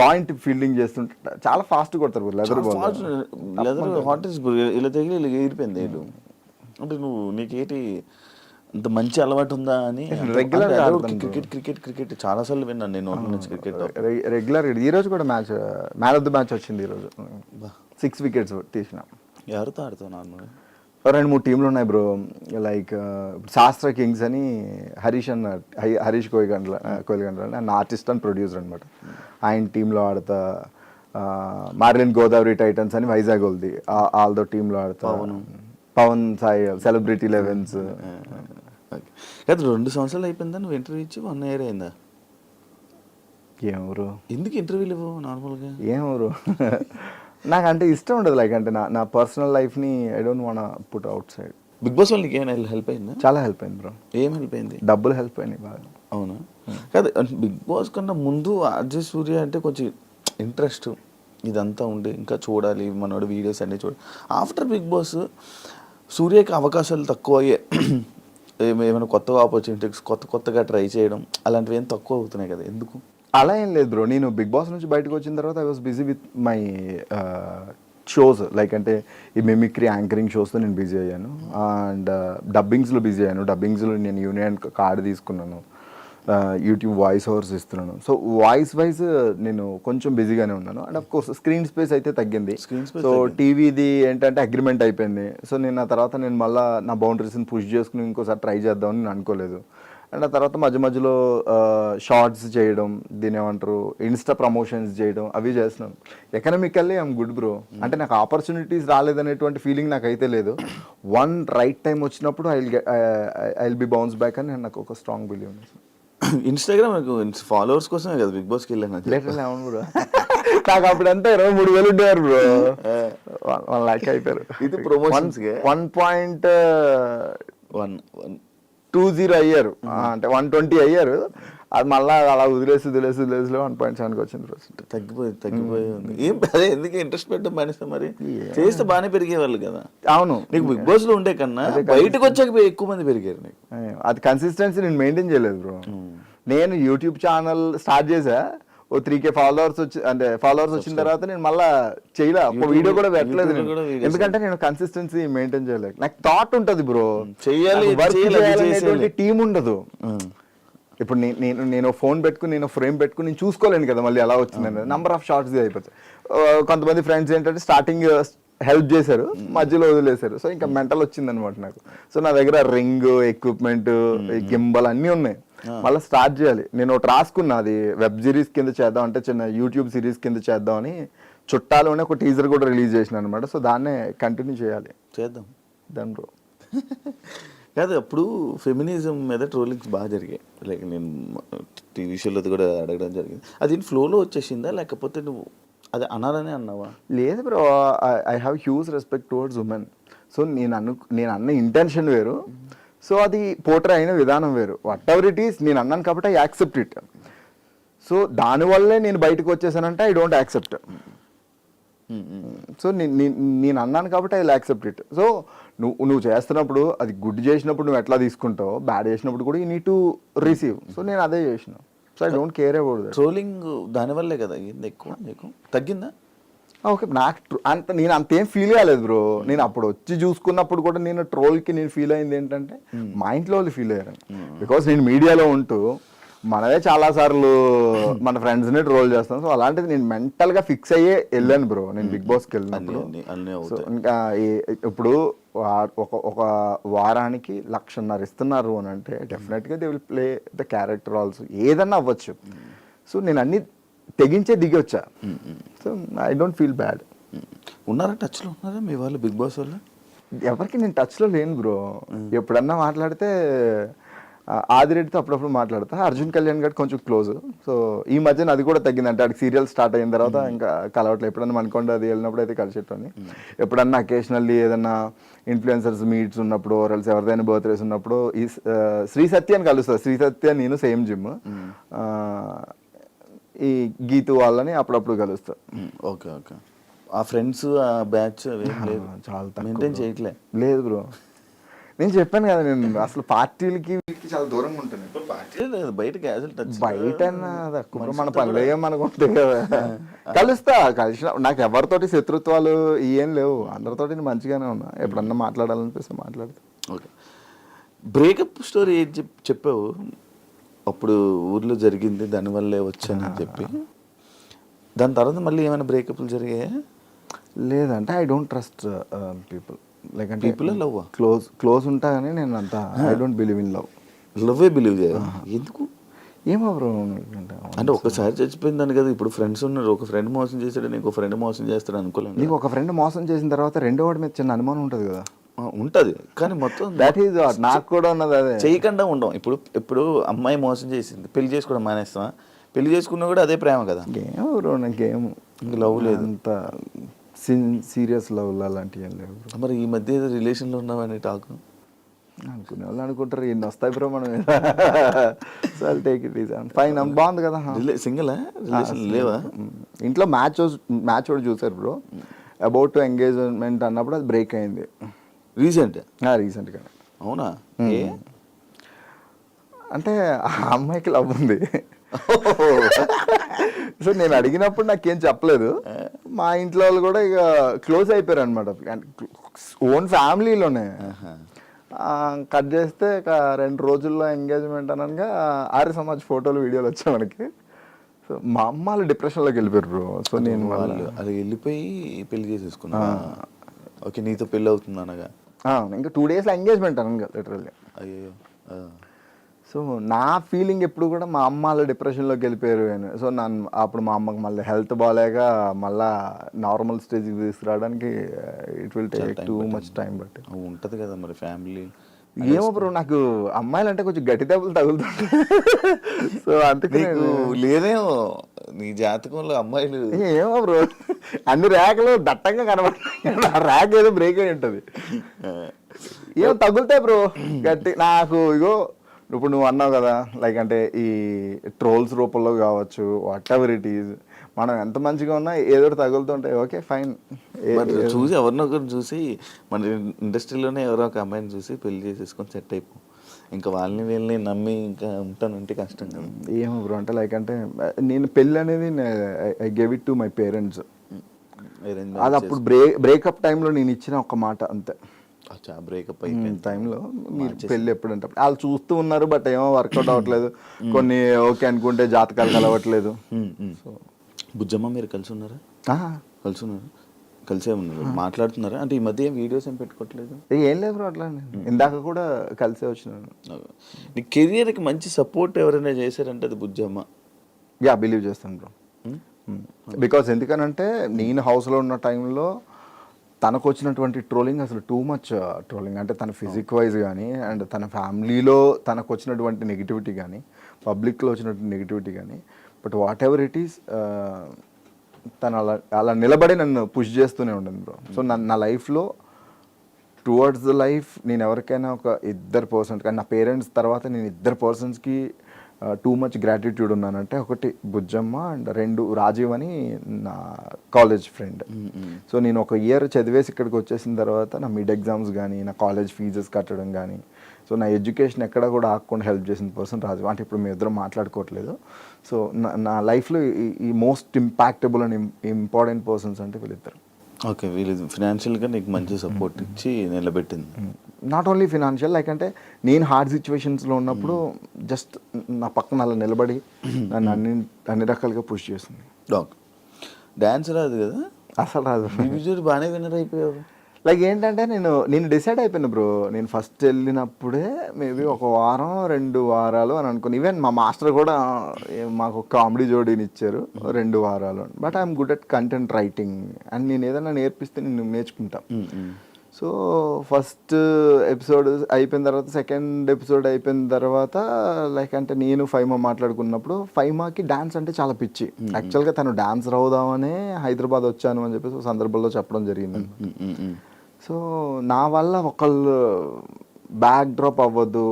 పాయింట్ ఫీల్డింగ్ చేస్తుంటే చాలా ఫాస్ట్ కొడతారు లెదర్ బాల్. లెదర్ హాటెస్ ఇలా తెగిలి ఇలా ఎగిరిపోయింది ఏళ్ళు. అంటే నువ్వు నీకేటి అంత మంచి అలవాటు ఉందా అని. రెగ్యులర్ క్రికెట్ చాలా సార్లు విన్నాను నేను నుంచి క్రికెట్ రెగ్యులర్. ఈ రోజు కూడా మ్యాన్ ఆఫ్ ది మ్యాచ్ వచ్చింది. ఈరోజు 6 వికెట్స్ తీసినాం. ఎవరితో ఆడుతావు నార్మల్? 2-3 టీంలు ఉన్నాయి బ్రో. లైక్ శాస్త్ర కింగ్స్ అని హరీష్ కోయిగండ్ల అని ఆర్టిస్ట్ అండ్ ప్రొడ్యూసర్ అనమాట. ఆయన టీంలో ఆడతా. మార్లిన్ గోదావరి టైటన్స్ అని వైజాగ్ వాళ్ళది, వాళ్ళతో టీంలో ఆడతా. Pawan Sai celebrity 11s. కాదు 2 సంవత్సరాలు అయిపోయిందా నువ్వు ఇంటర్వ్యూ ఇచ్చి? 1 year అయిందా? ఏమరు ఎందుకు ఇంటర్వ్యూలు ఇవ్వవు నార్మల్గా? ఏమరు నాకు అంటే ఇష్టం ఉండదు. లైక్ అంటే నా పర్సనల్ లైఫ్ని I don't want put outside. Big boss వాళ్ళకి ఏమైనా హెల్ప్ అయిందా? చాలా హెల్ప్ అయింది బ్రో. ఏం హెల్ప్ అయింది? డబ్బులు హెల్ప్ అయినాయి బాగా. అవునా? కాదు బిగ్ బాస్ కన్నా ముందు అజయ్ సూర్య అంటే కొంచెం ఇంట్రెస్ట్ ఇదంతా ఉండే, ఇంకా చూడాలి మనోడు వీడియోస్ అన్నీ చూడాలి. ఆఫ్టర్ బిగ్ బాస్ సూర్యకి అవకాశాలు తక్కువ అయ్యాయి. ఏమైనా కొత్త ఆపర్చునిటీస్ కొత్తగా ట్రై చేయడం అలాంటివి ఏం తక్కువ అవుతున్నాయి కదా, ఎందుకు? అలా ఏం లేదు బ్రో. నేను బిగ్ బాస్ నుంచి బయటకు వచ్చిన తర్వాత I was busy with my shows. Like అంటే ఈ మిమిక్రీ యాంకరింగ్ షోస్తో నేను బిజీ అయ్యాను. అండ్ డబ్బింగ్స్లో బిజీ అయ్యాను. డబ్బింగ్స్లో నేను యూనియన్ కార్డు తీసుకున్నాను. యూట్యూబ్ వాయిస్ ఓవర్స్ ఇస్తున్నాను. సో వాయిస్ వైజ్ నేను కొంచెం బిజీగానే ఉన్నాను. And of course screen space అయితే తగ్గింది. సో టీవీది ఏంటంటే అగ్రిమెంట్ అయిపోయింది. సో నేను ఆ తర్వాత నేను మళ్ళీ నా బౌండరీస్ని పుష్ చేసుకుని ఇంకోసారి ట్రై చేద్దామని నేను అనుకోలేదు. అండ్ ఆ తర్వాత మధ్య షార్ట్స్ చేయడం, దీని ఏమంటారు ఇన్స్టా ప్రమోషన్స్ చేయడం, అవి చేస్తున్నాను. Economically I'm good bro. అంటే నాకు ఆపర్చునిటీస్ రాలేదనేటువంటి ఫీలింగ్ నాకు అయితే లేదు. వన్ రైట్ టైం వచ్చినప్పుడు I will B bounce back అని నాకు ఒక స్ట్రాంగ్ బిలీవ్ ఉంది. ఇన్స్టాగ్రామ్ ఫాలోవర్స్ కోసమే కదా బిగ్ బాస్కి వెళ్ళాను. అవును బ్రో. నాకు అప్పుడు అంతా 23,000 ఉండేవారు బ్రో. 1 lakh అయిపోయారు. ఇది ప్రమోషన్స్ 1.20 అయ్యారు. అంటే 120 అయ్యారు. అది మళ్ళీ అలా వదిలేసి 1.7కి వచ్చింది రోజు. తగ్గిపోయి ఉంది. ఏం అదే ఎందుకు ఇంట్రెస్ట్ పెట్టడం మానేస్తా? మరి చేస్తే బాగానే పెరిగేవాళ్ళు కదా. అవును, నీకు బిగ్ బాస్ లో ఉండే కన్నా బయటకు వచ్చాక ఎక్కువ మంది పెరిగారు. నీకు అది కన్సిస్టెన్సీ నేను మెయింటైన్ చేయలేదు బ్రో. నేను యూట్యూబ్ ఛానల్ స్టార్ట్ చేసా, 3K ఫాలోవర్స్ వచ్చిన తర్వాత నేను మళ్ళీ చేయలే, ఒక వీడియో కూడా పెట్టలేదు నేను. ఎందుకంటే నేను కన్సిస్టెన్సీ మెయింటైన్ చేయలేదు. నాకు థాట్ ఉంటుంది బ్రో, చేయాలి, టీం ఉండదు. ఇప్పుడు నేను ఫోన్ పెట్టుకుని నేను ఫ్రేమ్ పెట్టుకుని నేను చూసుకోలేను కదా మళ్ళీ ఎలా వచ్చిందని. నంబర్ ఆఫ్ షార్ట్స్ అయిపోతాయి. కొంతమంది ఫ్రెండ్స్ ఏంటంటే స్టార్టింగ్ హెల్ప్ చేశారు, మధ్యలో వదిలేశారు. సో ఇంకా మెంటల్ వచ్చిందనమాట నాకు. సో నా దగ్గర రింగ్, ఎక్విప్మెంట్, గింబల్ అన్నీ ఉన్నాయి. మళ్ళీ స్టార్ట్ చేయాలి. నేను ఒకటి రాసుకున్నా, అది వెబ్ సిరీస్ కింద చేద్దాం, అంటే చిన్న యూట్యూబ్ సిరీస్ కింద చేద్దాం అని చుట్టాలోనే ఒక టీజర్ కూడా రిలీజ్ చేసిన అనమాట. సో దాన్నే కంటిన్యూ చేద్దాం దాని బ్రో. కాదు అప్పుడు ఫెమినిజం మీద ట్రోలింగ్స్ బాగా జరిగాయి. లైక్ నేను టీవీ షోలో కూడా అడగడం జరిగింది. అది ఫ్లోలో వచ్చేసిందా లేకపోతే నువ్వు అది అనాలని అన్నావా? లేదు bro, I have huge respect towards women. So నేను అన్న ఇంటెన్షన్ వేరు, సో అది పోర్ట్రే అయిన విధానం వేరు. వాట్ ఎవర్ ఇట్ ఈస్, నేను అన్నాను కాబట్టి ఐ యాక్సెప్ట్ ఇట్. సో దానివల్లే నేను బయటకు వచ్చేసానంటే ఐ డోంట్ యాక్సెప్ట్. సో నేను అన్నాను కాబట్టి ఐ యాక్సెప్ట్ ఇట్. సో నువ్వు చేస్తున్నప్పుడు అది గుడ్ చేసినప్పుడు నువ్వు ఎట్లా తీసుకుంటావు, బ్యాడ్ చేసినప్పుడు కూడా you need to receive. So నేను అదే చేసిన. So I don't care about that. Trolling దానివల్లే కదా అయ్యింది, ఎక్కువ నీకు తగ్గిందా? ఓకే, నాకు నేను అంతేం ఫీల్ కాలేదు బ్రో. నేను అప్పుడు వచ్చి చూసుకున్నప్పుడు కూడా నేను ట్రోల్కి నేను ఫీల్ అయింది ఏంటంటే మా ఇంట్లో వాళ్ళు ఫీల్ అయ్యారు. బికాస్ నేను మీడియాలో ఉంటూ మనమే చాలా సార్లు మన ఫ్రెండ్స్ని ట్రోల్ చేస్తాం. సో అలాంటిది నేను మెంటల్గా ఫిక్స్ అయ్యే వెళ్ళాను బ్రో నేను బిగ్ బాస్కి వెళ్ళినప్పుడు. సో ఇంకా ఇప్పుడు ఒక వారానికి 1,50,000 ఇస్తున్నారు అని అంటే డెఫినెట్గా they will play the character also, ఏదన్నా అవ్వచ్చు. సో నేను అన్ని తెగించే దిగి వచ్చా. So I don't feel bad. ఉన్నారా టచ్లో ఉన్నారా మీ వాళ్ళు బిగ్ బాస్ వాళ్ళు? ఎవరికి నేను టచ్లో లేను బ్రో. ఎప్పుడన్నా మాట్లాడితే ఆదిరెడ్డితో అప్పుడప్పుడు మాట్లాడతా. అర్జున్ కళ్యాణ్ గారు కొంచెం క్లోజ్. సో ఈ మధ్యన అది కూడా తగ్గింది. అంటే అడికి సీరియల్ స్టార్ట్ అయిన తర్వాత ఇంకా కలవట్లేదు. ఎప్పుడన్నా మనకుండా అది వెళ్ళినప్పుడు అయితే కలిసేటోని. ఎప్పుడన్నా అకేషనల్లీ ఏదన్నా ఇన్ఫ్లుయెన్సర్స్ మీట్స్ ఉన్నప్పుడు, ఎవరైనా ఎవరిదైనా బర్త్డేస్ ఉన్నప్పుడు ఈ శ్రీ సత్య అని కలుస్తుంది. శ్రీ సత్య నేను సేమ్ జిమ్. ఈ గీతు వాళ్ళని అప్పుడప్పుడు కలుస్తా. Okay okay. ఆ ఫ్రెండ్స్ ఆ బ్యాచ్ అవేం లేదు, చాలా తక్కువ మెయింటైన్ bro. చేయట్లే. లేదు బ్రో, నేను చెప్పాను కదా నేను అసలు పార్టీలకి వీటికి చాలా దూరంగా ఉంటాను. పార్టీ లేదు, బయట క్యాజువల్ టచ్. బయట తక్కువ మన పనులు మనకు ఉంటాయి కదా. కలిసిన నాకు ఎవరితోటి శత్రుత్వాలు ఏం లేవు, అందరితోటి నేను మంచిగానే ఉన్నా. ఎప్పుడన్నా మాట్లాడాలనిపిస్తే మాట్లాడతా. ఓకే. బ్రేకప్ స్టోరీ ఏం చెప్పావు అప్పుడు, ఊర్లో జరిగింది దానివల్లే వచ్చానని చెప్పి. దాని తర్వాత మళ్ళీ ఏమైనా బ్రేకప్లు జరిగాయా? లేదంటే I don't trust people. Like అంటే పీపుల్ లవ్ క్లోజ్ ఉంటా కానీ నేను అంతా I don't believe in love. లవ్వే బిలీవ్ చేయా? ఎందుకు? ఏమో బ్రో, అంటే ఒక్కసారి చచ్చిపోయిందని కదా. ఇప్పుడు ఫ్రెండ్స్ ఉన్నారు, ఒక ఫ్రెండ్ మోసం చేశాడు, ఇంకో ఫ్రెండ్ మోసం చేస్తాడు అనుకోలేను. నీకు ఒక ఫ్రెండ్ మోసం చేసిన తర్వాత రెండో వాడి మీద చిన్న అనుమానం ఉంటుంది కదా. ఉంటది, కానీ మొత్తం దట్ ఈజ్ నాకు కూడా ఉన్నది అదే. చేయకుండా ఉండం. ఇప్పుడు అమ్మాయి మోసం చేసింది, పెళ్లి చేసుకోవడం మానేస్తామా? పెళ్లి చేసుకున్నా కూడా అదే ప్రేమ కదా. ఏమో బ్రో, నాకేం లవ్ లేదు, అంత సీరియస్ లవ్ అలాంటివి ఏం లేవు. మరి ఈ మధ్య ఏదో రిలేషన్లో ఉన్నామని టాక్ అనుకునే వాళ్ళు అనుకుంటారు ఎన్ని వస్తాయి బ్రో మనం. So I'll take it easy, fine. బాగుంది కదా. సింగిల్ రిలేషన్ లేవా? ఇంట్లో మ్యాచ్ కూడా చూసారు బ్రో. అబౌట్ ఎంగేజ్మెంట్ అన్నప్పుడు అది బ్రేక్ అయింది రీసెంట్గా. అవునా? అంటే ఆ అమ్మాయికి లవ్ ఉంది. సో నేను అడిగినప్పుడు నాకేం చెప్పలేదు. మా ఇంట్లో వాళ్ళు కూడా ఇక క్లోజ్ అయిపోయారు అనమాట. ఓన్ ఫ్యామిలీలోనే కట్ చేస్తే ఇక 2 రోజుల్లో ఎంగేజ్మెంట్ అనగా ఆర్య సమాజ్ ఫోటోలు వీడియోలు వచ్చాయి మనకి. సో మా అమ్మ వాళ్ళు డిప్రెషన్లోకి వెళ్ళిపోయారు బ్రో. సో నేను వాళ్ళు అది వెళ్ళిపోయి పెళ్లి చేసేసుకున్నా. ఓకే, నీతో పెళ్ళి అవుతుంది అనగా ఇంకా 2 daysలో ఎంగేజ్మెంట్ అనగా లిటరల్లీ. అయ్యో. సో నా ఫీలింగ్ ఎప్పుడు కూడా మా అమ్మ వాళ్ళు డిప్రెషన్లోకి వెళ్ళిపోయారు అని. సో నన్ను అప్పుడు మా అమ్మకి మళ్ళీ హెల్త్ బాగాలేక మళ్ళీ నార్మల్ స్టేజ్కి తీసుకురావడానికి it will take too much time. But ఉంటుంది కదా మరి ఫ్యామిలీ. ఏమో బ్రో, నాకు అమ్మాయిలు అంటే కొంచెం గట్టి దెబ్బలు తగులుతుంటాయి. సో అందుకే లేదేమో నీ జాతకంలో అమ్మాయిలు. ఏమో బ్రో, అన్ని ర్యాక్లు దట్టంగా కనబడతాయి, ర్యాక్ ఏదో బ్రేక్ అయి ఉంటుంది. ఏమో తగులుతాయి బ్రో గట్టి. నాకు ఇగో ఇప్పుడు నువ్వు అన్నావు కదా, లైక్ అంటే ఈ ట్రోల్స్ రూపంలో కావచ్చు, వాట్ ఎవర్ ఇట్ ఈజ్, మనం ఎంత మంచిగా ఉన్నా ఏదో తగులుతుంటాయి. Okay fine. చూసి ఎవరినొకరు చూసి మన ఇండస్ట్రీలోనే ఎవరో ఒక అమ్మాయిని చూసి పెళ్లి చేసేసుకొని సెట్ అయిపో. ఇంకా వాళ్ళని వీళ్ళని నమ్మి ఇంకా ఉంటానంటే కష్టం కదా. ఏమో బ్రో, అంటే లైక్ అంటే నేను పెళ్ళి అనేది I gave it to my parents. అది అప్పుడు బ్రేకప్ టైంలో నేను ఇచ్చిన ఒక మాట అంతే. బ్రేకప్ అయిపోయిన టైంలో మీరు పెళ్ళి ఎప్పుడంటే వాళ్ళు చూస్తూ ఉన్నారు, బట్ ఏమో వర్కౌట్ అవ్వట్లేదు. కొన్ని ఓకే అనుకుంటే జాతకాలు కలవట్లేదు. సో బుజ్జమ్మ మీరు కలిసి ఉన్నారా? కలిసే ఉన్నారు, మాట్లాడుతున్నారా? అంటే ఈ మధ్య వీడియోస్ ఏం పెట్టుకోవట్లేదు? ఏం లేదు బ్రో, అట్లా ఇందాక కూడా కలిసే వచ్చినాను. నీ కెరియర్కి మంచి సపోర్ట్ ఎవరైనా చేశారంటే అది బుజ్జమ్మ. బిలీవ్ చేస్తాను బ్రో. బికాస్ ఎందుకనంటే నేను హౌస్లో ఉన్న టైంలో తనకు వచ్చినటువంటి ట్రోలింగ్ అసలు టూ మచ్ ట్రోలింగ్. అంటే తన ఫిజిక్ వైజ్ కానీ అండ్ తన ఫ్యామిలీలో తనకు వచ్చినటువంటి నెగిటివిటీ కానీ, పబ్లిక్లో వచ్చినటువంటి నెగిటివిటీ కానీ, but what ever it is తను అలా నిలబడి నన్ను పుష్ చేస్తూనే ఉండింది బ్రో. సో నా లైఫ్లో టువర్డ్స్ ద లైఫ్ నేను ఎవరికైనా ఒక 2 పర్సన్స్ కానీ, నా పేరెంట్స్ తర్వాత నేను 2 పర్సన్స్కి టూ మచ్ గ్రాటిట్యూడ్ ఉన్నానంటే, ఒకటి బుజ్జమ్మ అండ్ 2 రాజీవ్ అని నా కాలేజ్ ఫ్రెండ్. సో నేను ఒక ఇయర్ చదివేసి ఇక్కడికి వచ్చేసిన తర్వాత నా మిడ్ ఎగ్జామ్స్ కానీ, నా కాలేజ్ ఫీజెస్ కట్టడం కానీ, సో నా ఎడ్యుకేషన్ ఎక్కడ కూడా ఆగకుండా హెల్ప్ చేసిన పర్సన్ రాజీవ్. అంటే ఇప్పుడు మేము ఇద్దరం మాట్లాడుకోవట్లేదు. సో నా లైఫ్లో ఈ most impactable and important persons అంటే వీళ్ళిద్దరు. ఓకే, వీళ్ళు ఫినాన్షియల్గా నీకు మంచి సపోర్ట్ ఇచ్చి నిలబెట్టింది. నాట్ ఓన్లీ ఫినాన్షియల్, లైక్ అంటే నేను హార్డ్ సిచ్యువేషన్స్లో ఉన్నప్పుడు జస్ట్ నా పక్కన అలా నిలబడి నన్ను అన్ని రకాలుగా పుష్ చేస్తుంది. ఓకే, డ్యాన్స్ రాదు కదా? అసలు రాదు. విజువల్ బాగానే విన్నర్ అయిపోయావు. లైక్ ఏంటంటే నేను డిసైడ్ అయిపోయాను బ్రో. నేను ఫస్ట్ వెళ్ళినప్పుడే మేబీ 1 వారం 2 వారాలు అని అనుకుని, ఈవెన్ మా మాస్టర్ కూడా మాకు కామెడీ జోడీని ఇచ్చారు 2 వారాలు. But I'm good at content writing and నేను ఏదైనా నేర్పిస్తే నేను నేర్చుకుంటా. సో ఫస్ట్ ఎపిసోడ్ అయిపోయిన తర్వాత, సెకండ్ ఎపిసోడ్ అయిపోయిన తర్వాత, లైక్ అంటే నేను ఫైమా మాట్లాడుకున్నప్పుడు, ఫైమాకి డాన్స్ అంటే చాలా పిచ్చి. యాక్చువల్గా తను డాన్సర్ అవుదామనే హైదరాబాద్ వచ్చాను అని చెప్పేసి సందర్భంలో చెప్పడం జరిగింది. సో నా వల్ల ఒకళ్ళు బ్యాక్ డ్రాప్ అవ్వద్దు,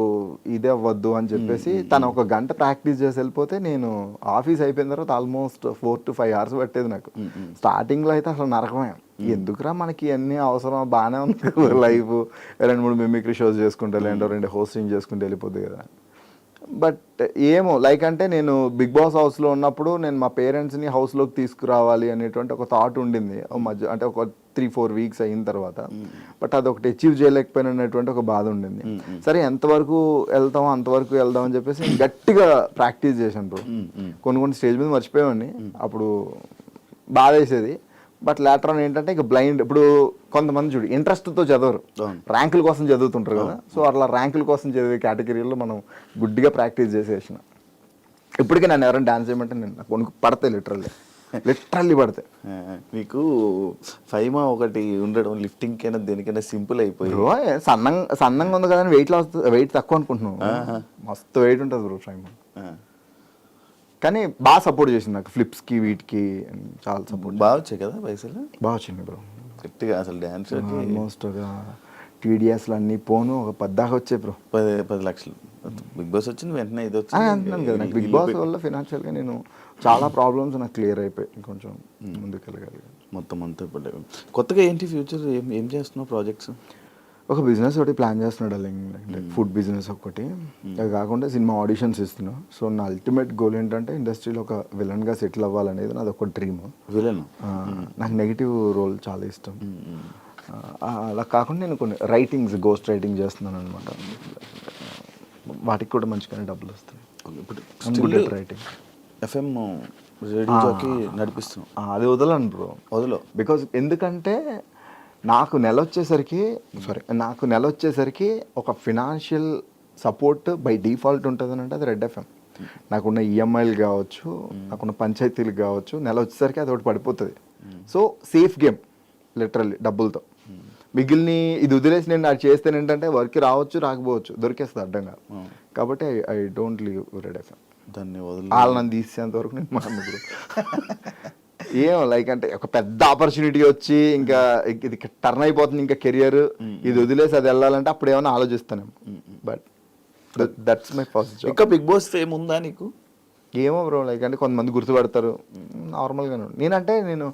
ఇది అవ్వద్దు అని చెప్పేసి తను ఒక గంట ప్రాక్టీస్ చేసి వెళ్ళిపోతే నేను ఆఫీస్ అయిపోయిన తర్వాత ఆల్మోస్ట్ 4 to 5 hours పట్టేది నాకు. స్టార్టింగ్లో అయితే అసలు నరకమే, ఎందుకురా మనకి అన్ని అవసరం, బాగానే ఉంది లైఫ్, 2-3 మిమిక్రీ షోస్ చేసుకుంటే లేదంటే 2 హోస్టింగ్ చేసుకుంటే వెళ్ళిపోద్ది కదా. బట్ ఏమో లైక్ అంటే నేను బిగ్ బాస్ హౌస్లో ఉన్నప్పుడు నేను మా పేరెంట్స్ని హౌస్లోకి తీసుకురావాలి అనేటువంటి ఒక థాట్ ఉండింది మధ్య, అంటే ఒక 3-4 weeks అయిన తర్వాత. బట్ అదొకటి అచీవ్ చేయలేకపోయిన అనేటువంటి ఒక బాధ ఉండింది. సరే ఎంతవరకు వెళ్తామో అంతవరకు వెళ్దాం అని చెప్పేసి నేను గట్టిగా ప్రాక్టీస్ చేశాను బ్రో. కొన్ని స్టేజ్ మీద మర్చిపోయాన్ని, అప్పుడు బాధ వేసేది. బట్ లేటర్ ఆన్ ఏంటంటే ఇక బ్లైండ్, ఇప్పుడు కొంతమంది చూడు ఇంట్రెస్ట్తో చదవరు, ర్యాంకుల కోసం చదువుతుంటారు కదా. సో అట్లా ర్యాంకుల కోసం చదివే కేటగిరీలో మనం గుడ్డిగా ప్రాక్టీస్ చేసేసిన. ఇప్పటికే నన్ను ఎవరైనా డాన్స్ చేయమంటే నేను నాకు పడతాయి, లిటరల్లీ పడతాయి. మీకు ఫైమా ఒకటి ఉండడం లిఫ్టింగ్ కైనా దేనికైనా సింపుల్ అయిపోయి. బ్రో సన్నంగా ఉంది కదా, వెయిట్ తక్కువ అనుకుంటున్నావు, మస్తు వెయిట్ ఉంటుంది బ్రో ఫైమా. కానీ బాగా సపోర్ట్ చేసింది నాకు, ఫ్లిప్స్కి వీటికి చాలా సపోర్ట్. బాగా వచ్చాయి కదా పైసలు, బాగా వచ్చింది బ్రో గట్టిగా. అసలు డ్యాన్స్ ఆల్మోస్ట్ ఒక TDSలు అన్నీ పోను ఒక 10 దాకా వచ్చాయి బ్రో. 10 లక్షలు. బిగ్ బాస్ వచ్చింది వెంటనే ఇది అంటున్నాను కదా, నాకు బిగ్ బాస్ వల్ల ఫినాన్షియల్గా నేను చాలా ప్రాబ్లమ్స్ నాకు క్లియర్ అయిపోయి కొంచెం ముందుకు వెళ్ళగలిగాను. మొత్తం అంతా ఇప్పుడు కొత్తగా ఏంటి ఫ్యూచర్, ఏం చేస్తున్నావు ప్రాజెక్ట్స్? ఒక బిజినెస్ ఒకటి ప్లాన్ చేస్తున్నాడు, ఫుడ్ బిజినెస్ ఒకటి. అది కాకుండా సినిమా ఆడిషన్స్ ఇస్తున్నా. సో నా అల్టిమేట్ గోల్ ఏంటంటే ఇండస్ట్రీలో ఒక విలన్గా సెటిల్ అవ్వాలనేది నాది ఒక డ్రీమ్. విలన్ నాకు నెగిటివ్ రోల్ చాలా ఇష్టం. అలా కాకుండా నేను కొన్ని గోస్ట్ రైటింగ్ చేస్తున్నాను అనమాట. వాటికి కూడా మంచిగానే డబ్బులు వస్తాయి. ఇప్పుడు రైటింగ్ FM రేడియోకి నడిపిస్తున్నాం, అది వదలను బ్రో, బికాజ్ ఎందుకంటే నాకు నెల వచ్చేసరికి ఒక ఫినాన్షియల్ సపోర్ట్ బై డిఫాల్ట్ ఉంటుంది అని అంటే అది రెడ్ FM. నాకున్న EMIలు కావచ్చు, నాకున్న పంచాయతీలు కావచ్చు, నెల వచ్చేసరికి అది ఒకటి పడిపోతుంది. సో సేఫ్ గేమ్ లిటరల్లీ డబ్బులతో. మిగిలిని ఇది వదిలేసి నేను అది చేస్తే ఏంటంటే వర్క్ రావచ్చు రాకపోవచ్చు, దొరికేస్తుంది అడ్డంగా. కాబట్టి I don't leave red FM. వాళ్ళు నన్ను తీసేంత వరకు నేను మాట్లాడు. ఏం లైక్ అంటే ఒక పెద్ద ఆపర్చునిటీ వచ్చి ఇంకా ఇది టర్న్ అయిపోతుంది ఇంకా కెరియర్, ఇది వదిలేసి అది వెళ్ళాలంటే అప్పుడు ఏమైనా ఆలోచిస్తాను. But that's my first job. ఇంకా బిగ్ బాస్ ఫేమ్ ఉందా నీకు? ఏమో బ్రో, లైక్ అంటే కొంతమంది గుర్తుపడతారు, నార్మల్గానే. నేను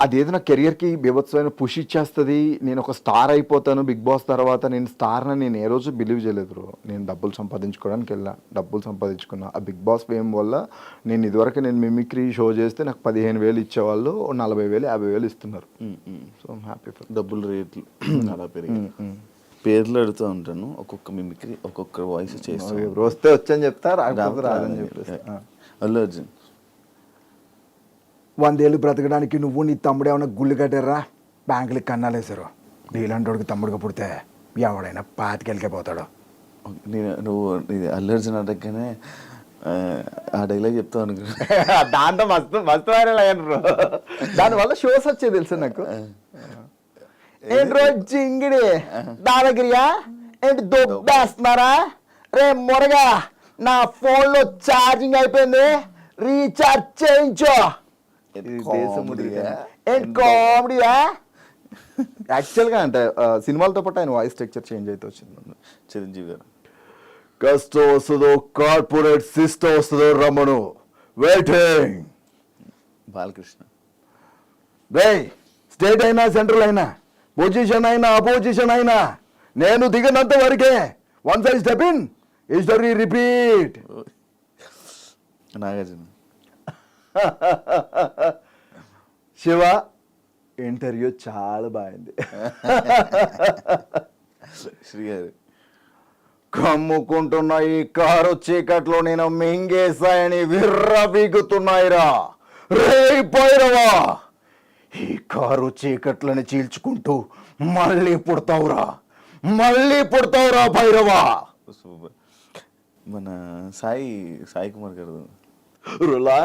అదేదో నా కెరియర్కి బీభత్సమైన పుష్ ఇచ్చేస్తుంది, నేను ఒక స్టార్ అయిపోతాను బిగ్ బాస్ తర్వాత. నేను స్టార్ని నేను ఏ రోజు బిలీవ్ చేయలేదు బ్రో. నేను డబ్బులు సంపాదించుకోవడానికి డబ్బులు సంపాదించుకున్నా. ఆ బిగ్ బాస్ ఫేమ్ వల్ల నేను ఇదివరకు నేను మిమిక్రీ షో చేస్తే నాకు 15,000 ఇచ్చేవాళ్ళు, 40,000 50,000 ఇస్తున్నారు. So happy. డబ్బులు రేట్లు అలా పెరిగి పేర్లు అడుగుతూ ఉంటాను, ఒక్కొక్క మిమిక్రీ ఒక్కొక్క వాయిస్ చేస్తాను. వస్తే వచ్చని చెప్తా, రాదని చెప్పేసి. అల్లు అర్జున్ 100 ఏళ్ళు బ్రతకడానికి నువ్వు నీ తమ్ముడు ఏమైనా గుళ్ళు కట్టారా, బ్యాంకులకి కన్నాలేసారు. నీలాంటి వాడికి తమ్ముడుగా పుడితే ఎవడైనా 25 పోతాడు. నువ్వు అల్లు అర్జున్ అడగగానే ఆ డైలాగ్ చెప్తావు అనుకో. దాంతో మస్తు వైరల్ అయ్యాను బ్రో. దానివల్ల షోస్ వచ్చేది తెలుసు నాకు. ఏంటి రోజు జింగిడి దాదాగిరియా ఏంటి దొబ్బేస్తున్నారా రే మొరగా, నా ఫోన్లో ఛార్జింగ్ అయిపోయింది, రీఛార్జ్ చేయించో. కామెడీయా? యాక్చువల్గా అంటే సినిమాలతో పాటు ఆయన వాయిస్ స్ట్రక్చర్ చేంజ్ అయితే వచ్చింది. చిరంజీవి గారు కష్టం వస్తుందో కార్పొరేట్ సిస్టమ్ వస్తుందో రమ్మను, వెయిటింగ్. బాలకృష్ణ స్టేట్ అయినా సెంట్రల్ అయినా పొజిషన్ అయినా అపోజిషన్ అయినా నేను దిగినంత వరకే. Once I step in history repeat. Nagarjuna Shiva interview చాలా బాగుంది. శ్రీగారు కమ్ముకుంటున్న ఈ కారు చీకట్లో నేను మింగేశాయని విర్రబీగుతున్నాయిరా రే భైరవా. ఈ కారు చీకట్లని చీల్చుకుంటూ మళ్ళీ పుడతావురా భైరవా. మన సాయి కుమార్ గారు రులా.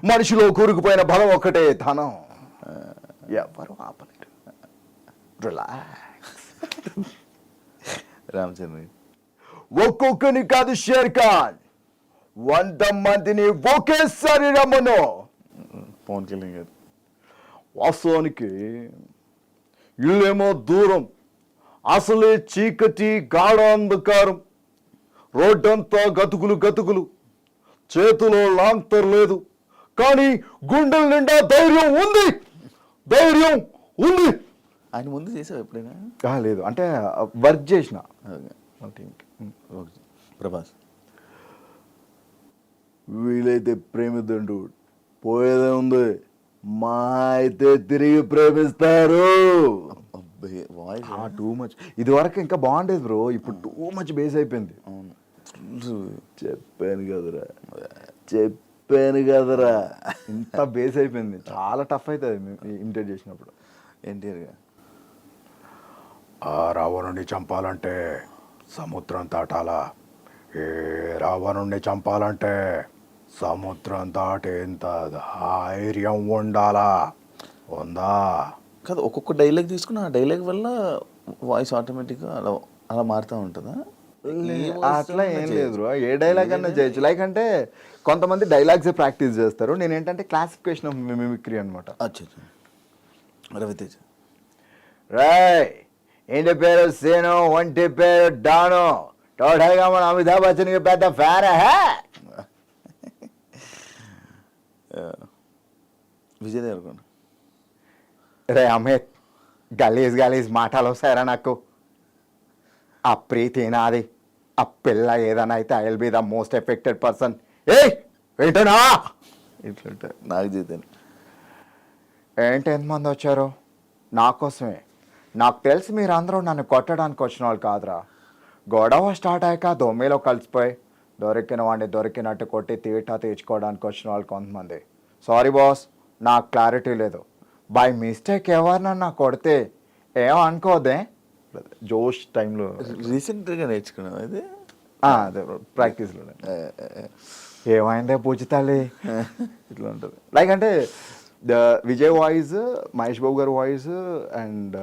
మనిషిలో కూరుకుపోయిన బలం ఒక్కటే ధనం, ఎవరు ఆపలేరు. రిలాక్స్. రామచంద్ర ఒక్కొక్కని కాదు షేర్ ఖాన్, 100 మందిని ఒకేసారి రమ్మను. పవన్ కళ్యాణ్ గారు వాస్తవానికి ఇల్లేమో దూరం, అసలే చీకటి గాఢ అంధకారం, రోడ్డంతా గతుకులు గతుకులు, చేతిలో లాంతర్ లేదు, కానీ గుండెల నిండా ధైర్యం ఉంది, ధైర్యం ఉంది. ఆయన ముందు చేసావు ఎప్పుడైనా? లేదు, అంటే వర్క్ చేసిన టీంకి. ప్రభాస్ వీలైతే ప్రేమిద్దండు, పోయేదే ఉంది, మా అయితే తిరిగి ప్రేమిస్తారు. అబ్బాయి వాయిస్ టూ మచ్. ఇది వరకు ఇంకా బాగుండేది బ్రో, ఇప్పుడు టూ మచ్ బేస్ అయిపోయింది. అవును. చెప్పాను కదరా ఇంత బేస్ అయిపోయింది, చాలా టఫ్ అవుతుంది ఇమిటేట్ చేసినప్పుడు. ఎన్టీఆర్గా ఆ రావణుడిని చంపాలంటే సముద్రం దాటాలా, ఏ రావణుడిని చంపాలంటే సముద్రం దాటేంత ధైర్యం ఉండాలా, ఉందా? కాదు, ఒక్కొక్క డైలాగ్ తీసుకుని ఆ డైలాగ్ వల్ల వాయిస్ ఆటోమేటిక్గా అలా అలా మారుతూ ఉంటుందా? అట్లా ఏం లేదు బ్రో, ఏ డైలాగ్ అన్నా చేయొచ్చు. లైక్ అంటే కొంతమంది డైలాగ్స్ ప్రాక్టీస్ చేస్తారు, నేను ఏంటంటే క్లాసిఫికేషన్ ఆఫ్ మిమిక్రీ అనమాట. అచ్చా, రవితేజ రాయ్ ఏంటి పేరు సేను, ఒంటి పేరు డాను, టోటల్గా మన అమితాబ్ బచ్చన్కి పెద్ద ఫ్యాన్. విజయ్ దేవరకొండ రే అమిత్, గలీజ్ మాటలు వస్తాయరా నాకు. ఆ ప్రీతి నాది, ఆ పిల్ల ఏదైనా అయితే I will be the most affected person. ఏంటనా ఇట్లుంటారు. నాకు జీతాను ఏంటి ఎంతమంది వచ్చారు నా కోసమే? నాకు తెలిసి మీరు అందరూ నన్ను కొట్టడానికి వచ్చిన వాళ్ళు కాదురా. గొడవ స్టార్ట్ అయ్యాక దొమ్మిలో కలిసిపోయి దొరికిన వాడిని దొరికినట్టు కొట్టి తీటా తీర్చుకోవడానికి వచ్చిన వాళ్ళు కొంతమంది. సారీ బాస్, నాకు క్లారిటీ లేదు. బై మిస్టేక్ ఎవరినన్నా కొడితే ఏమనుకోదే. జోష్ టైంలో రీసెంట్గా నేర్చుకున్నాం అది. అదే ప్రాక్టీస్లో ఏమైందే పూజితాలి ఇట్లా ఉంటుంది. లైక్ అంటే విజయ్ వాయిస్, మహేష్ బాబు గారి వాయిస్ అండ్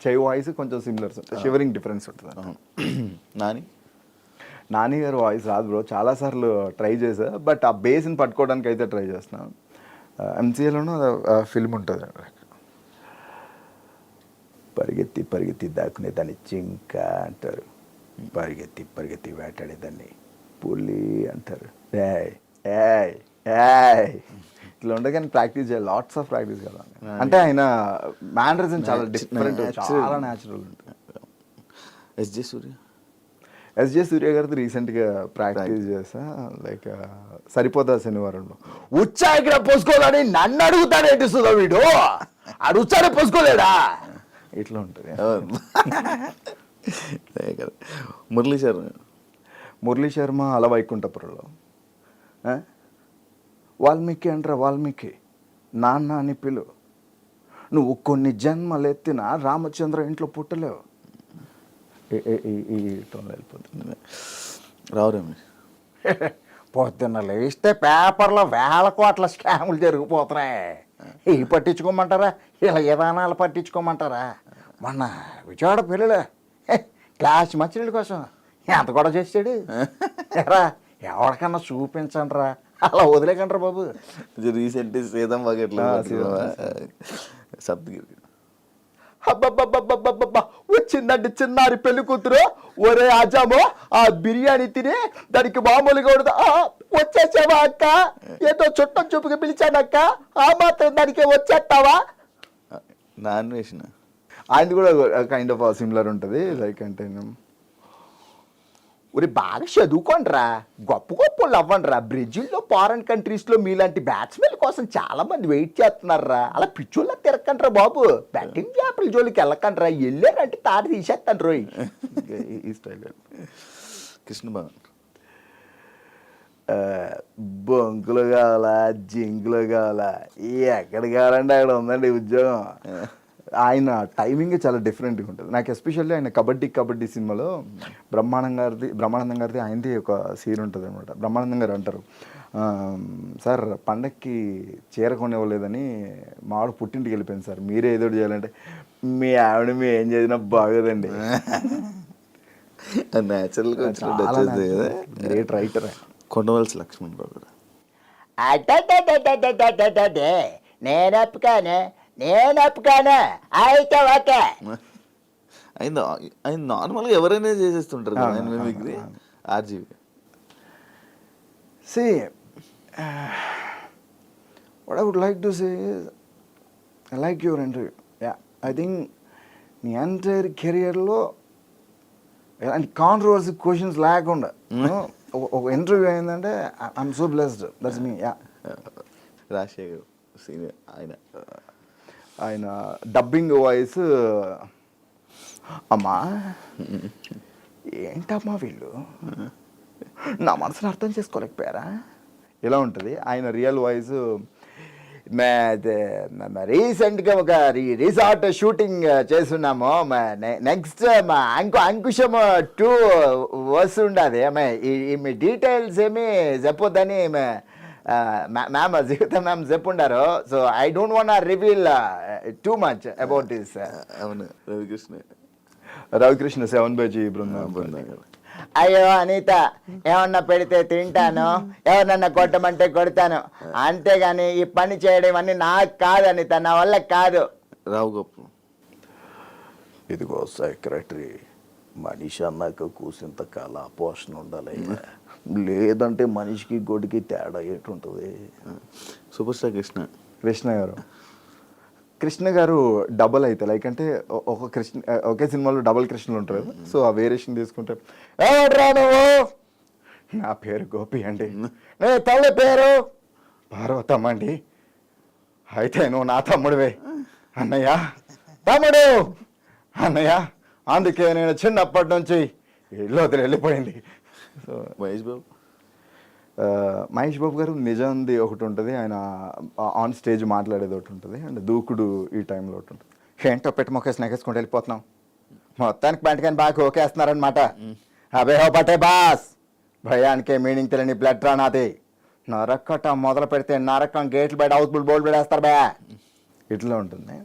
చై వాయిస్ కొంచెం సిమిలర్స్ ఉంటాయి, షివరింగ్ డిఫరెన్స్ ఉంటుంది. నాని గారి వాయిస్ రాదు బ్రో, చాలాసార్లు ట్రై చేసా, బట్ ఆ బేస్ని పట్టుకోవడానికి అయితే ట్రై చేస్తున్నాను. ఎంసీఏలోనూ ఫిల్మ్ ఉంటుంది, పరిగెత్తి పరిగెత్తి దాక్కునే దాన్ని జింక అంటారు, పరిగెత్తి పరిగెత్తి వేటాడేదాన్ని పులి అంటారు. ఇట్లా ఉండే కానీ ప్రాక్టీస్ చేయాలి, లాట్స్ ఆఫ్ ప్రాక్టీస్ కదా. అంటే ఆయన మేనరిజం చాలా డిఫరెంట్, చాలా న్యాచురల్ ఉంటుంది. ఎస్జే సూర్య గారితో రీసెంట్గా ప్రాక్టీస్ చేసా. లైక్ సరిపోతా శనివారంలో ఉచ్చాయికి పోసుకోవాలని నన్ను అడుగుతాడేంటి సుధా వీడు, అడుగుతాడే పోసుకోలేడా ఇట్లా ఉంటుంది. మురళీ శర్మ అలా వైకుంఠపురంలో వాల్మీకి అంటారా, వాల్మీకి నాన్న అని పిలు, నువ్వు కొన్ని జన్మలెత్తిన రామచంద్ర ఇంట్లో పుట్టలేవు. ఈ టోన్లో వెళ్ళిపోతుంది. రావురేమి పొద్దున్న లేస్తే పేపర్లో వేల కోట్ల స్కాములు జరిగిపోతున్నాయి. ఇవి పట్టించుకోమంటారా, ఇలా విధానాలు పట్టించుకోమంటారా? మొన్న విజయవాడ పెళ్ళిలే క్లాస్ మచ్చినీళ్ళ కోసం ఎంత కూడా చేసాడు ఎరా, ఎవరికన్నా చూపించండి రా, అలా వదిలేకండ్రా బాబు. రీసెంట్ సీతం బకెట్లో సప్తగిరి అబ్బబ్బబ్బబ్బబ్బబ్బా, వచ్చిందండి చిన్నారి పెళ్లి కూతురు. ఒరే ఆజామో, ఆ బిర్యానీ తిని దానికి మామూలుగా ఉండదు. వచ్చేసావా అక్క, ఏదో చుట్టం చూపుగా పిలిచానక్క, ఆ మాత్రం దానికి వచ్చేస్తావా? నాన్ వేసిన ఆయనది కూడా కైండ్ ఆఫ్ సిమిలర్ ఉంటుంది. లైక్ అంటే ఒరే బాగా చదువుకోండిరా, గొప్ప గొప్ప వాళ్ళు అవ్వండిరా. బ్రెజిల్లో ఫారెన్ కంట్రీస్లో మీలాంటి బ్యాట్స్మెన్ కోసం చాలా మంది వెయిట్ చేస్తున్నారా. అలా పిచ్చోళ్ళ తిరగకండ్రా బాబు, బ్యాటింగ్ చేపల జోలికి వెళ్ళకండ్రా, వెళ్ళారంటే తాట తీసేస్తాను రోయ్. ఈ స్టైల్ కృష్ణ భవన్ బొంకులు కావాలా, జింకులు కావాలా, ఎక్కడ కావాలంటే అక్కడ ఉందండి ఉద్యోగం. ఆయన టైమింగ్ చాలా డిఫరెంట్గా ఉంటుంది. నాకు ఎస్పెషల్లీ ఆయన కబడ్డీ సినిమాలో బ్రహ్మానందం గారిది ఆయనది ఒక సీన్ ఉంటుంది అనమాట. బ్రహ్మానందం గారు అంటారు, సార్ పండక్కి చీర కొనివ్వలేదని మావాడు పుట్టింటికి వెళ్ళిపోయింది సార్, మీరే ఏదో చేయాలంటే, మీ ఆవిడ మీ ఏం చేసినా బాగోదండి. న్యాచురల్గా గ్రేట్ రైటర్. కొండవలసి లక్ష్మణ్ బాబు నేను ఒప్పుకానే, నేను ఒప్పుకోను అయితే ఓకే. ఆయన నార్మల్గా ఎవరైనా చేసేస్తుంటారు కదా ఆయన mimicry. RGV See, what I would like to say is, I like your interview. Yeah, I think నీ ఎంటైర్ కెరియర్లో ఎలాంటి కాంట్రవర్సీ క్వశ్చన్స్ లేకుండా ఒక ఇంటర్వ్యూ అయిందంటే I'm so blessed. That's me. Yeah, Rajasekhar senior ఆయన డబ్బింగ్ వాయిస్ అమ్మా ఏంటమ్మా వీళ్ళు నా మనసును అర్థం చేసుకోలేకపోయారా ఇలా ఉంటుంది. ఆయన రియల్ వాయిస్ రీసెంట్గా ఒక రిసార్ట్ షూటింగ్ చేస్తున్నాము. నెక్స్ట్ మా అంకుశం 2 వస్తుండదు. మీ డీటెయిల్స్ ఏమి చెప్పొద్దని మ్యామ్ జీవిత మ్యామ్ చెప్పుండారు. So I don't want reveal too much about this. అవును, రవికృష్ణ 7 బృందం. అయ్యో అనిత, ఏమన్నా పెడితే తింటాను, ఎవరినన్నా కొట్టమంటే కొడతాను, అంతేగాని ఈ పని చేయడం ఇవన్నీ నాకు కాదు అనిత, నా వల్ల కాదు. రావు గొప్ప ఇదిగో సెక్రటరీ, మనిషి అన్నాక కూసింత కాల పోషణ ఉండాలి, లేదంటే మనిషికి గొడికి తేడా ఏటుంటుంది. సూపర్ స్టార్ కృష్ణ గారు డబల్ అయితే లైక్ అంటే ఒకే సినిమాలో డబల్ కృష్ణలు ఉంటారు కదా. సో ఆ వేరియేషన్ తీసుకుంటే ఎవడ్రా నువ్వు? నా పేరు గోపి అండి. నీ తల్లి పేరు? పార్వతమ్మ అండి. అయితే నువ్వు నా తమ్ముడివే అన్నయ్య. తమ్ముడు అన్నయ్య, అందుకే నేను చిన్నప్పటి నుంచి ఇల్లు వదిలి వెళ్ళిపోయింది. సో మహేష్ బాబు గారు నిజంది ఒకటి ఉంటుంది, ఆయన ఆన్ స్టేజ్ మాట్లాడేది ఒకటి ఉంటుంది, అండ్ దూకుడు ఈ టైంలో ఒకటి ఉంటుంది. ఏంటో పెట్టి మొక్కేసి నెగేసుకుంటూ వెళ్ళిపోతున్నాం, మొత్తానికి బయటకని బాగా ఓకేస్తున్నారనమాట. అబే హో పట్టే బాస్, భయానికే మీనింగ్ తెలియని బ్లడ్ రానాది. నరకటం మొదలు పెడితే నరకం గేట్లు బయట హౌస్ఫుల్ బోల్డ్ పెడేస్తారు బే. ఇట్లా ఉంటుంది.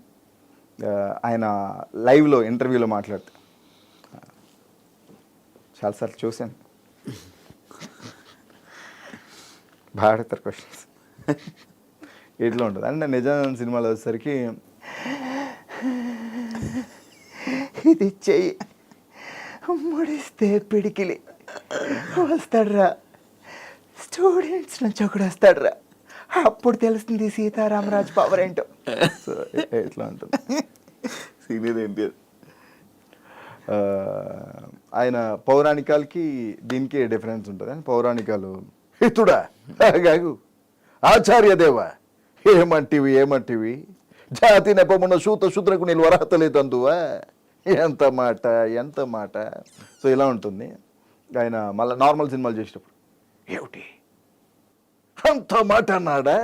ఆయన లైవ్లో ఇంటర్వ్యూలో మాట్లాడితే చాలాసార్లు చూశాను. బాగా అడుగుతారు క్వశ్చన్స్. ఇట్లా ఉంటుంది. అండ్ నిజం సినిమాలో వచ్చేసరికి ఇది చెయ్యి ముడిస్తే పిడికిలి వస్తాడురా, స్టూడెంట్స్ నుంచి ఒకడు వస్తాడురా, అప్పుడు తెలుస్తుంది సీతారామరాజు పవర్ ఏంటో. సో ఇట్లా ఉంటుంది. సీనియర్ ఎన్టీఆర్. ఆయన పౌరాణికాలకి దీనికి డిఫరెన్స్ ఉంటుంది. పౌరాణికాలు హితుడా గాగు ఆచార్యదేవ ఏమంటివి జాతి నెపమున్న సూత శూద్రకు నేను వరహతలేదందువా, ఎంత మాట. సో ఇలా ఉంటుంది. ఆయన మళ్ళీ నార్మల్ సినిమాలు చేసేటప్పుడు ఏమిటి అంత మాట అన్నాడా,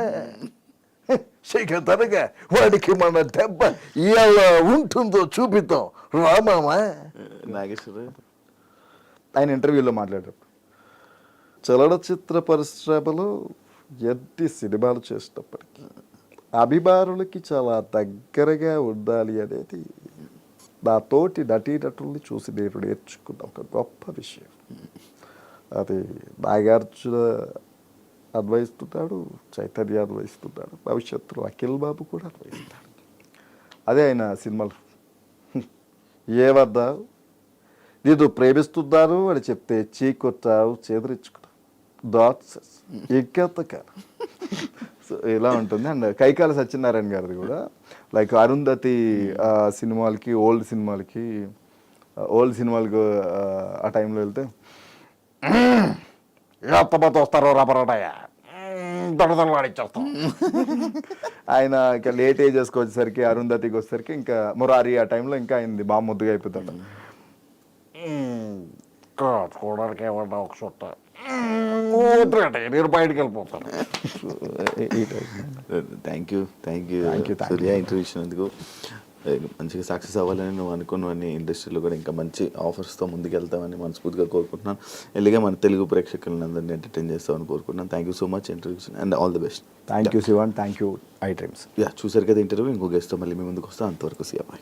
తనగా వాడికి మన దెబ్బ ఎలా ఉంటుందో చూపిద్దాం రామామా. నాగేశ్వర ఆయన ఇంటర్వ్యూలో మాట్లాడారు, చలనచిత్ర పరిశ్రమలో ఎన్ని సినిమాలు చేసేటప్పటికీ అభిమానులకి చాలా దగ్గరగా ఉండాలి అనేది నా తోటి నటీనటుల్ని చూసి నేను నేర్చుకున్న ఒక గొప్ప విషయం. అది నాగార్జున అన్వయిస్తున్నాడు, చైతన్య అన్వయిస్తున్నాడు, భవిష్యత్తులో అఖిల్ బాబు కూడా అన్వయిస్తాడు. అదే ఆయన సినిమాలు. ఏమన్నా నేను ప్రేమిస్తున్నాను అని చెప్తే చీకొట్టావు, చేదరించుకున్నావు, దాట్స్ ఇంకెంతకాలం. సో ఇలా ఉంటుంది. అండ్ కైకాల సత్యనారాయణ గారిది కూడా లైక్ అరుంధతి సినిమాలకి ఓల్డ్ సినిమాలకు ఆ టైంలో వెళ్తే ఎంతమంది వస్తారో రబరటయ్య దొడదొడలాడిచ్చేస్తాం. ఆయన ఇంకా లేట్ ఏజెస్కి వచ్చేసరికి అరుంధతికి వచ్చేసరికి ఇంకా మురారి ఆ టైంలో ఇంకా అయింది బాగా ముద్దుగా అయిపోతాడు. చూడడానికి ఏమన్నా ఒక చుట్ట నేను బయటకు వెళ్ళిపోతాను. థ్యాంక్ యూ సూర్య ఇంటర్వ్యూ ఇచ్చినందుకు. మంచిగా సక్సెస్ అవ్వాలని నువ్వు అనుకున్నవన్నీ ఇండస్ట్రీలో కూడా ఇంకా మంచి ఆఫర్స్తో ముందుకెళ్తామని మనస్ఫూర్తిగా కోరుకుంటున్నాను. ఎల్లిగా మన తెలుగు ప్రేక్షకులను అందరినీ ఎంటర్టైన్ చేస్తామని కోరుకుంటున్నాను. Thank you so much interview and all the best. Thank you Shivan, thank you I dreams. చూసారు కదా ఇంటర్వ్యూ. ఇంకో గెస్ట్తో మళ్ళీ మీ ముందుకు వస్తాను. అంతవరకు సియా బాయ్.